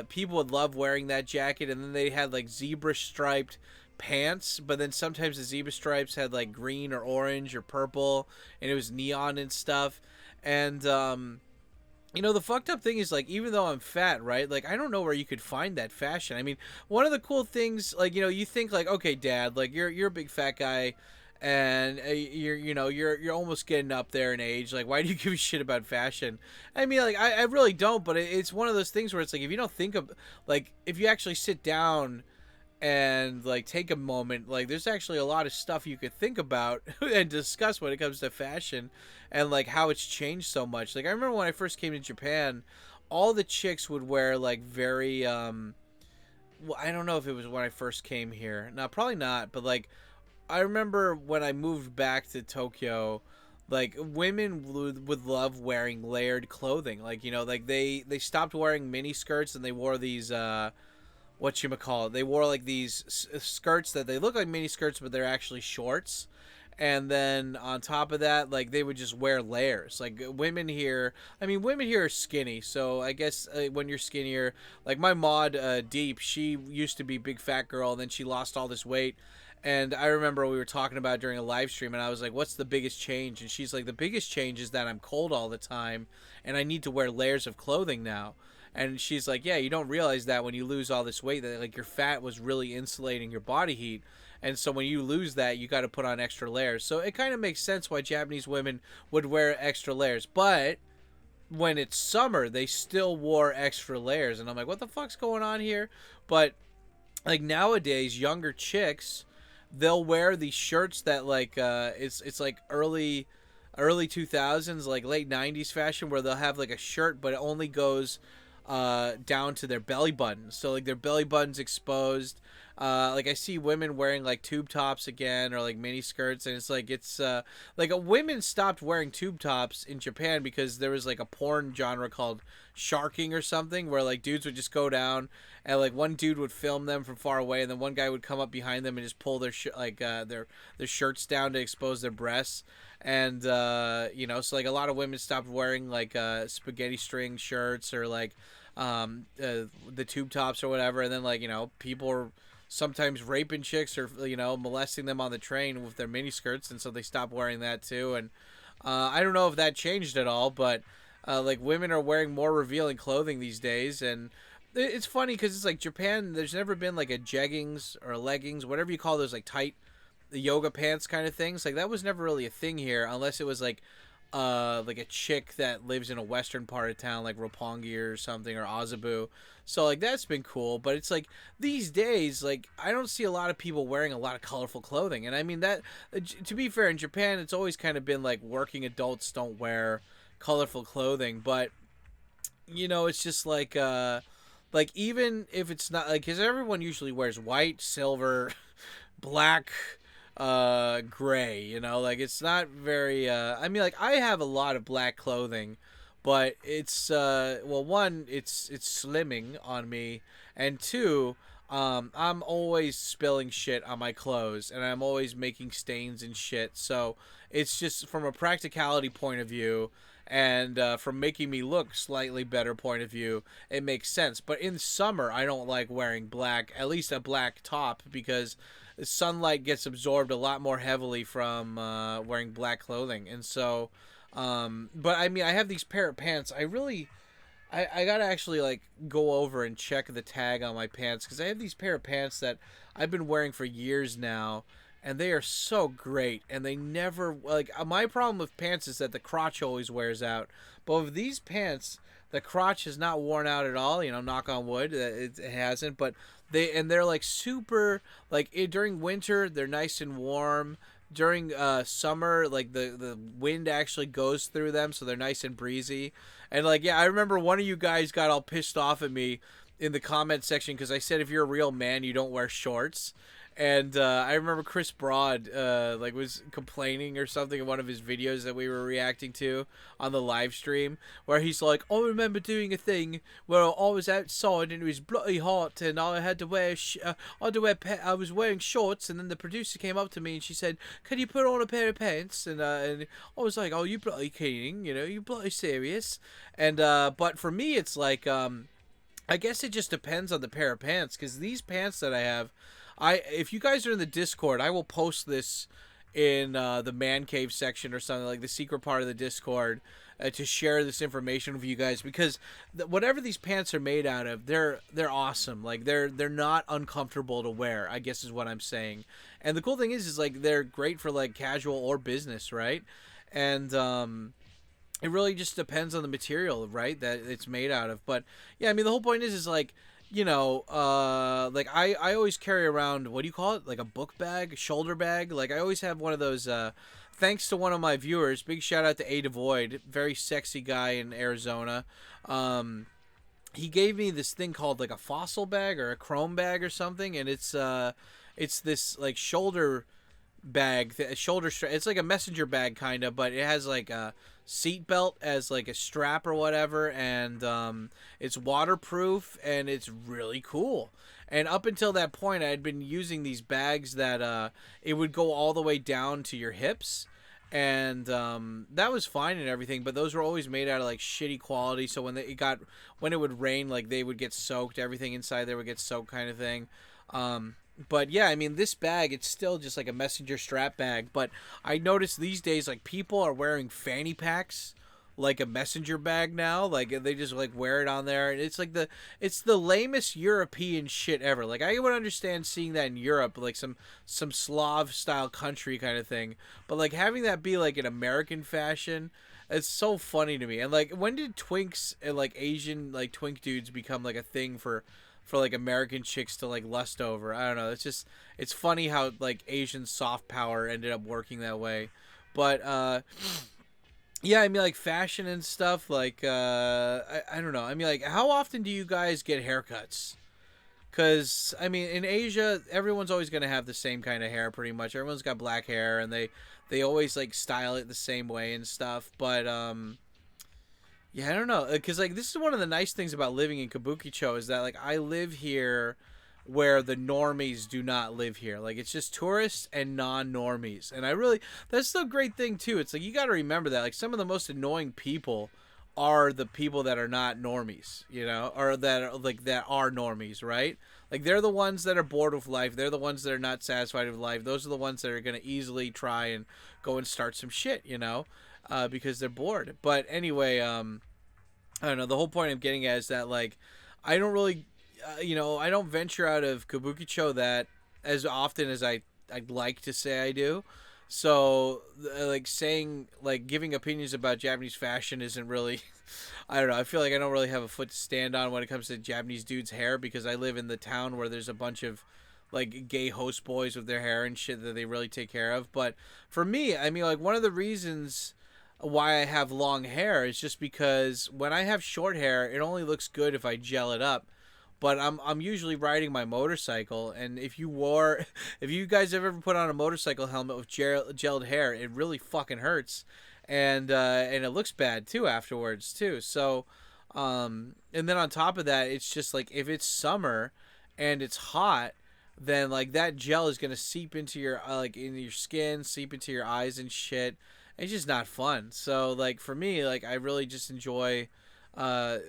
people would love wearing that jacket. And then they had like zebra striped pants, but then sometimes the zebra stripes had like green or orange or purple, and it was neon and stuff. And you know, the fucked up thing is, like, even though I'm fat, right, like, I don't know where you could find that fashion. I mean, one of the cool things, like, you know, you think like, okay, Dad, like you're a big fat guy, and you're almost getting up there in age. Like, why do you give a shit about fashion? I mean, like, I really don't. But it's one of those things where it's like, if you don't think of, like, if you actually sit down and like take a moment, like, there's actually a lot of stuff you could think about and discuss when it comes to fashion, and like how it's changed so much. Like, I remember when I first came to Japan, all the chicks would wear like very well, I don't know if it was when I first came here. No, probably not. But like, I remember when I moved back to Tokyo, like, women would love wearing layered clothing. Like, you know, like they stopped wearing mini skirts, and they wore these whatchamacallit, they wore like these skirts that they look like mini skirts, but they're actually shorts. And then on top of that, like, they would just wear layers. Like, women here are skinny, so I guess when you're skinnier, like my mod Deep, she used to be a big fat girl, and then she lost all this weight. And I remember we were talking about it during a live stream, and I was like, what's the biggest change? And she's like, the biggest change is that I'm cold all the time, and I need to wear layers of clothing now. And she's like, yeah, you don't realize that when you lose all this weight, that like your fat was really insulating your body heat. And so when you lose that, you got to put on extra layers. So it kind of makes sense why Japanese women would wear extra layers. But when it's summer, they still wore extra layers. And I'm like, what the fuck's going on here? But like nowadays, younger chicks, they'll wear these shirts that like it's like early 2000s, like late 90s fashion, where they'll have like a shirt but it only goes down to their belly button, so like their belly button's exposed. Like I see women wearing like tube tops again, or like mini skirts, and it's like women stopped wearing tube tops in Japan because there was like a porn genre called sharking or something, where like dudes would just go down and like one dude would film them from far away, and then one guy would come up behind them and just pull their their shirts down to expose their breasts. And so like a lot of women stopped wearing like spaghetti string shirts, or like the tube tops or whatever. And then like people are sometimes raping chicks, or molesting them on the train with their mini skirts, and so they stopped wearing that too. And I don't know if that changed at all, but like women are wearing more revealing clothing these days. And it's funny because it's like Japan, there's never been like a jeggings or leggings, whatever you call those, like tight the yoga pants kind of things. Like that was never really a thing here, unless it was like a chick that lives in a western part of town, like Roppongi or something, or Azabu. So like that's been cool. But it's like these days, like I don't see a lot of people wearing a lot of colorful clothing. And I mean that, to be fair, in Japan it's always kind of been like working adults don't wear colorful clothing. But it's just like even if it's not like, because everyone usually wears white, silver, black, gray, like it's not very I mean, like I have a lot of black clothing, but it's well, one, it's slimming on me, and two, I'm always spilling shit on my clothes, and I'm always making stains and shit. So it's just from a practicality point of view, and from making me look slightly better point of view, it makes sense. But in summer, I don't like wearing black, at least a black top, because sunlight gets absorbed a lot more heavily from wearing black clothing. And so but I mean, I have these pair of pants. I gotta actually like go over and check the tag on my pants, because I have these pair of pants that I've been wearing for years now, and they are so great, and they never, like, my problem with pants is that the crotch always wears out. But with these pants, the crotch is not worn out at all, knock on wood, it hasn't. But they're like super, like during winter they're nice and warm. During summer, like the wind actually goes through them, so they're nice and breezy. And like, yeah, I remember one of you guys got all pissed off at me in the comment section because I said if you're a real man, you don't wear shorts. And I remember Chris Broad like was complaining or something in one of his videos that we were reacting to on the live stream, where he's like, I remember doing a thing where I was outside and it was bloody hot, and I had to wear I was wearing shorts, and then the producer came up to me and she said, can you put on a pair of pants? And I was like, oh, you bloody kidding, you bloody serious? And but for me it's like I guess it just depends on the pair of pants, because these pants that I have, if you guys are in the Discord, I will post this in the man cave section or something, like the secret part of the Discord, to share this information with you guys, because whatever these pants are made out of, they're awesome. Like they're not uncomfortable to wear, I guess is what I'm saying. And the cool thing is like they're great for like casual or business, right? And it really just depends on the material, right, that it's made out of. But yeah, I mean, the whole point is like, like I always carry around, what do you call it? Like a book bag, shoulder bag. Like I always have one of those, thanks to one of my viewers, big shout out to ADVJ, very sexy guy in Arizona. He gave me this thing called like a fossil bag or a chrome bag or something. And it's this like shoulder bag, shoulder strap. It's like a messenger bag kind of, but it has like a seat belt as like a strap or whatever, and it's waterproof, and it's really cool. And up until that point, I had been using these bags that it would go all the way down to your hips, and that was fine and everything, but those were always made out of like shitty quality, so when it would rain, like they would get soaked, everything inside there would get soaked, kind of thing. But yeah, I mean, this bag, it's still just like a messenger strap bag. But I noticed these days, like, people are wearing fanny packs like a messenger bag now. Like they just like wear it on there, and it's like it's the lamest European shit ever. Like I would understand seeing that in Europe, like some Slav style country kind of thing, but like having that be like an American fashion, it's so funny to me. And like, when did twinks and like Asian like twink dudes become like a thing for like American chicks to like lust over? I don't know. It's funny how like Asian soft power ended up working that way. But yeah, I mean, like fashion and stuff. Like I don't know. I mean, like, how often do you guys get haircuts? Because I mean, in Asia, everyone's always gonna have the same kind of hair, pretty much. Everyone's got black hair, and they always like style it the same way and stuff. But yeah, I don't know. Because like, this is one of the nice things about living in Kabukicho is that like I live here where the normies do not live here. Like, it's just tourists and non-normies. And that's the great thing too. It's like, you got to remember that like some of the most annoying people are the people that are not normies, you know, or that are normies, right? Like, they're the ones that are bored with life. They're the ones that are not satisfied with life. Those are the ones that are going to easily try and go and start some shit, you know, because they're bored. But anyway, I don't know. The whole point I'm getting at is that like, I don't really, you know, I don't venture out of Kabukicho that as often as I'd like to say I do. So, like, giving opinions about Japanese fashion isn't really, I don't know, I feel like I don't really have a foot to stand on when it comes to Japanese dudes' hair, because I live in the town where there's a bunch of, like, gay host boys with their hair and shit that they really take care of. But for me, I mean, like, one of the reasons why I have long hair is just because when I have short hair, it only looks good if I gel it up. But I'm usually riding my motorcycle, and if you guys have ever put on a motorcycle helmet with gelled hair, it really fucking hurts, and it looks bad too afterwards too. So, and then on top of that, it's just like, if it's summer and it's hot, then like that gel is gonna seep into your into your skin, seep into your eyes and shit. It's just not fun. So like for me, like I really just enjoy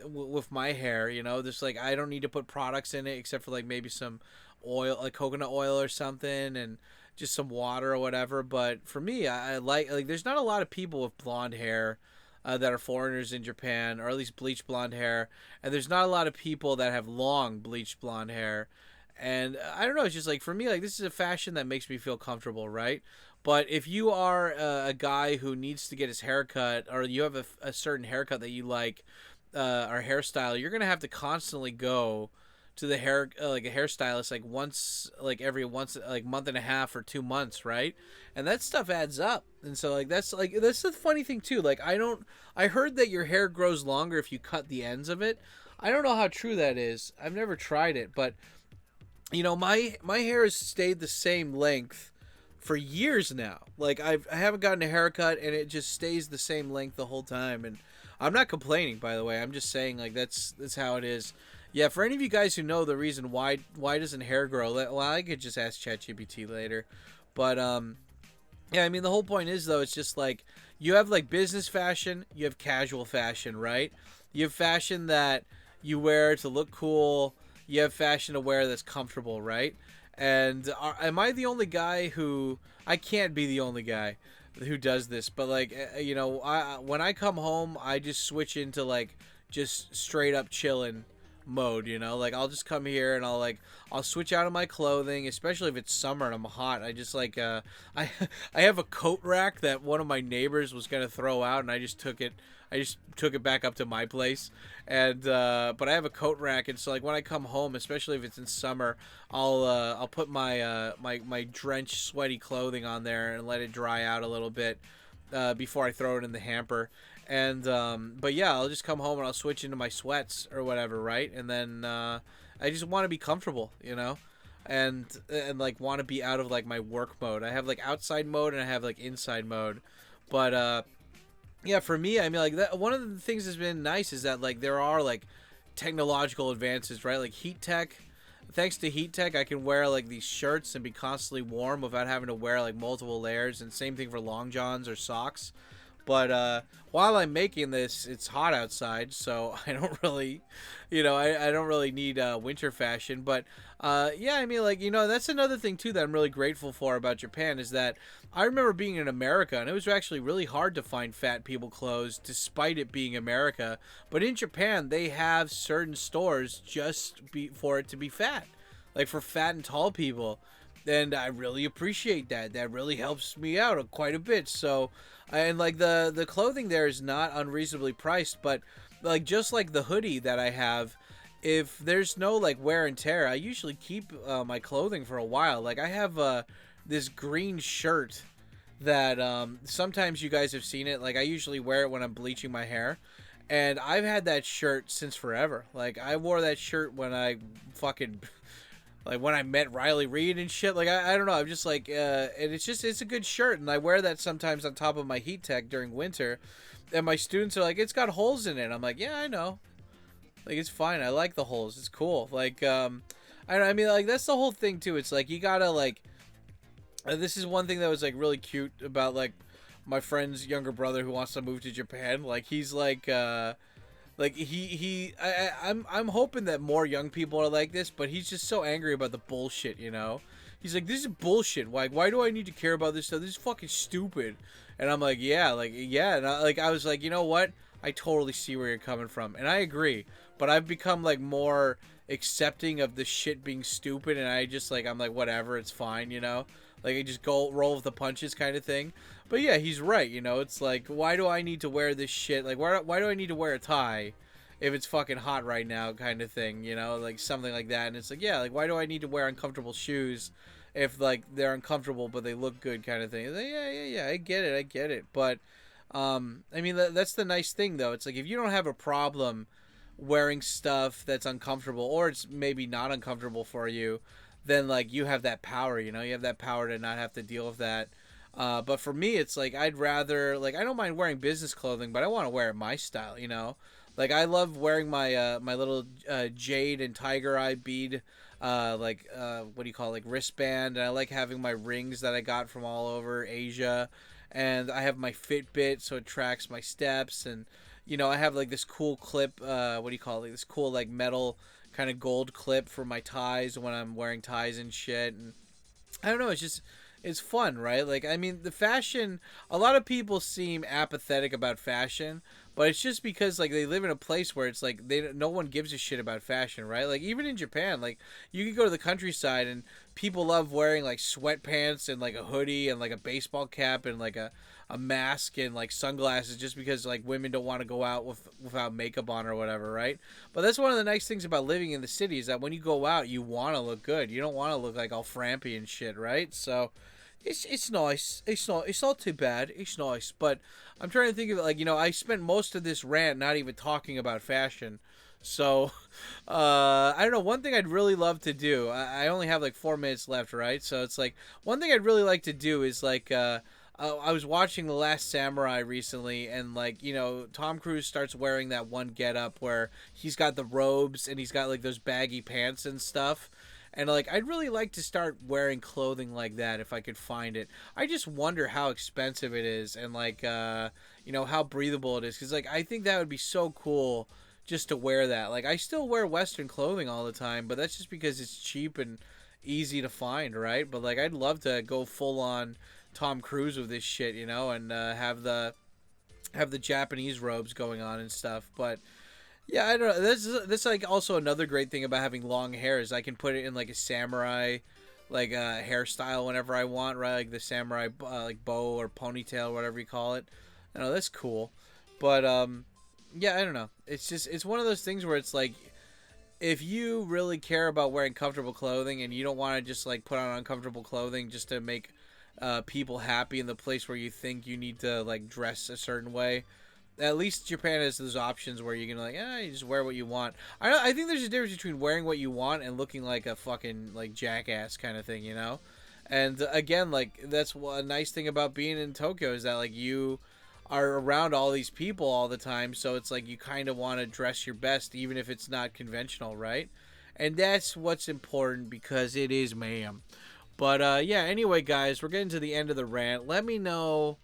with my hair, you know, just like I don't need to put products in it except for like maybe some oil, like coconut oil or something, and just some water or whatever. But for me, I like there's not a lot of people with blonde hair that are foreigners in Japan, or at least bleached blonde hair, and there's not a lot of people that have long bleached blonde hair. And I don't know, it's just like, for me, like, this is a fashion that makes me feel comfortable, right? But if you are a guy who needs to get his hair cut, or you have a certain haircut that you like, or hairstyle, you're gonna have to constantly go to the like a hairstylist every month and a half or 2 months, right? And that stuff adds up. And so that's the funny thing too. Like, I heard that your hair grows longer if you cut the ends of it. I don't know how true that is. I've never tried it, but you know, my hair has stayed the same length for years now. Like, I haven't gotten a haircut, and it just stays the same length the whole time. And I'm not complaining, by the way. I'm just saying, like, that's how it is. Yeah, for any of you guys who know the reason why doesn't hair grow, well, I could just ask ChatGPT later. But yeah, I mean, the whole point is, though, it's just like, you have like business fashion, you have casual fashion, right? You have fashion that you wear to look cool. You have fashion to wear that's comfortable, right? And am I the only guy who... I can't be the only guy who does this, but like, you know, when I come home, I just switch into like just straight up chillin' mode, you know? Like, I'll just come here and I'll switch out of my clothing, especially if it's summer and I'm hot. I just like I have a coat rack that one of my neighbors was gonna throw out, and I just took it back up to my place. And but I have a coat rack, and so like when I come home, especially if it's in summer, I'll put my my drenched sweaty clothing on there and let it dry out a little bit before I throw it in the hamper. And but yeah, I'll just come home and I'll switch into my sweats or whatever, right? And then I just want to be comfortable, you know, and like want to be out of like my work mode. I have like outside mode and I have like inside mode. But yeah, for me, I mean, like, that, one of the things that's been nice is that like there are like technological advances, right? Like heat tech. Thanks to heat tech, I can wear like these shirts and be constantly warm without having to wear like multiple layers. And same thing for long johns or socks. But while I'm making this, it's hot outside, so I don't really, I don't really need winter fashion. But yeah, I mean, like, that's another thing too that I'm really grateful for about Japan is that I remember being in America, and it was actually really hard to find fat people clothes, despite it being America. But in Japan, they have certain stores for it to be fat, like for fat and tall people. And I really appreciate that. That really helps me out quite a bit. So, and like the clothing there is not unreasonably priced, but like just like the hoodie that I have, if there's no like wear and tear, I usually keep my clothing for a while. Like I have this green shirt that sometimes you guys have seen it. Like I usually wear it when I'm bleaching my hair. And I've had that shirt since forever. Like I wore that shirt when I fucking like when I met Riley Reid and shit. Like I don't know, I'm just like and it's a good shirt, and I wear that sometimes on top of my heat tech during winter, and my students are like, it's got holes in it. I'm like, yeah, I know, like it's fine, I like the holes, it's cool. Like I mean, like that's the whole thing too. It's like you gotta like this is one thing that was like really cute about like my friend's younger brother who wants to move to Japan. Like he's like I'm hoping that more young people are like this, but he's just so angry about the bullshit, He's like, this is bullshit. Why do I need to care about this stuff? This is fucking stupid. And I'm like, yeah. And I was like, you know what? I totally see where you're coming from, and I agree. But I've become like more accepting of the shit being stupid, and I'm like, whatever, it's fine, Like I just go roll with the punches kind of thing. But yeah, he's right, It's like, why do I need to wear this shit? Like, why do I need to wear a tie if it's fucking hot right now, kind of thing, Like something like that. And it's like, yeah, like why do I need to wear uncomfortable shoes if like they're uncomfortable but they look good, kind of thing? It's like, yeah, I get it. But I mean, that's the nice thing though. It's like if you don't have a problem wearing stuff that's uncomfortable, or it's maybe not uncomfortable for you, then like you have that power, you have that power to not have to deal with that. But for me, it's like I'd rather, like, I don't mind wearing business clothing, but I want to wear it my style, Like I love wearing my my little jade and tiger eye bead, what do you call it, like wristband, and I like having my rings that I got from all over Asia, and I have my Fitbit so it tracks my steps, and I have like this cool clip, what do you call it, like this cool like metal kind of gold clip for my ties when I'm wearing ties and shit. And I don't know, it's fun, right? Like, I mean, the fashion, a lot of people seem apathetic about fashion, but it's just because like they live in a place where it's like no one gives a shit about fashion, right? Like even in Japan, like you could go to the countryside and people love wearing like sweatpants and like a hoodie and like a baseball cap and like a mask and like sunglasses, just because like women don't want to go out without makeup on or whatever, right? But that's one of the nice things about living in the city, is that when you go out, you want to look good. You don't want to look like all frampy and shit, right? So it's nice. It's not too bad. It's nice. But I'm trying to think of it, like, I spent most of this rant not even talking about fashion. So I don't know, one thing I'd really love to do, I only have like 4 minutes left, right? So it's like one thing I'd really like to do is like I was watching The Last Samurai recently, and like, Tom Cruise starts wearing that one getup where he's got the robes and he's got like those baggy pants and stuff. And like, I'd really like to start wearing clothing like that if I could find it. I just wonder how expensive it is, and like how breathable it is, because like I think that would be so cool just to wear that. Like I still wear Western clothing all the time, but that's just because it's cheap and easy to find, right? But like I'd love to go full on Tom Cruise with this shit, and have the Japanese robes going on and stuff. But yeah, I don't know. This like also another great thing about having long hair is I can put it in like a samurai like hairstyle whenever I want, right? Like the samurai like bow or ponytail, whatever you call it. I know that's cool. But yeah, I don't know. It's one of those things where it's like, if you really care about wearing comfortable clothing and you don't want to just like put on uncomfortable clothing just to make people happy in the place where you think you need to like dress a certain way, at least Japan has those options where you can like, you just wear what you want. I think there's a difference between wearing what you want and looking like a fucking like jackass kind of thing, And again, like that's a nice thing about being in Tokyo, is that like you are around all these people all the time, so it's like you kind of want to dress your best even if it's not conventional, right? And that's what's important, because it is, ma'am. But yeah, anyway guys, we're getting to the end of the rant. Let me know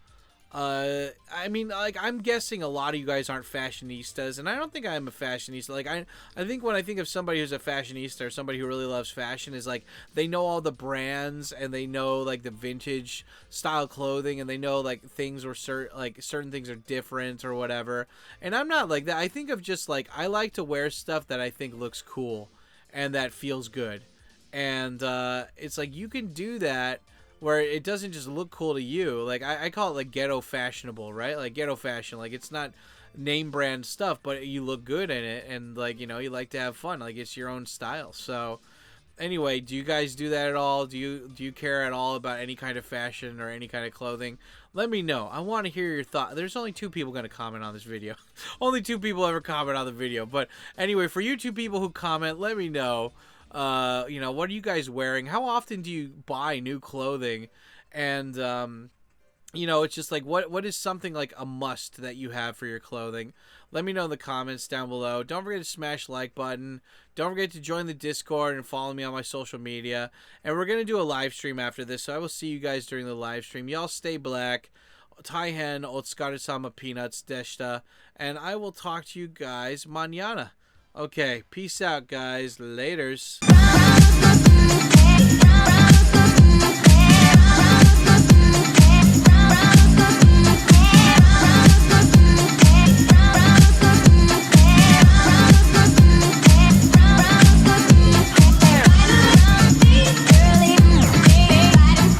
I mean, like, I'm guessing a lot of you guys aren't fashionistas, and I don't think I'm a fashionista. Like, I think when I think of somebody who's a fashionista or somebody who really loves fashion, is like they know all the brands and they know like the vintage style clothing, and they know like things were certain things are different or whatever. And I'm not like that. I think of just like I like to wear stuff that I think looks cool and that feels good, and it's like you can do that where it doesn't just look cool to you. Like I call it like ghetto fashionable, right? Like ghetto fashion. Like it's not name brand stuff, but you look good in it, and like you know you like to have fun. Like it's your own style. So anyway, do you guys do that at all? Do you care at all about any kind of fashion or any kind of clothing? Let me know. I want to hear your thought. There's only 2 people going to comment on this video. Only 2 people ever comment on the video. But anyway, for you 2 people who comment, let me know. You know, what are you guys wearing? How often do you buy new clothing? And you know, it's just like what is something like a must that you have for your clothing? Let me know in the comments down below. Don't forget to smash like button. Don't forget to join the Discord and follow me on my social media. And we're gonna do a live stream after this, so I will see you guys during the live stream. Y'all stay black. Taihen Otsukaresama Peanuts Deshta, and I will talk to you guys mañana. Okay, peace out, guys. Laters.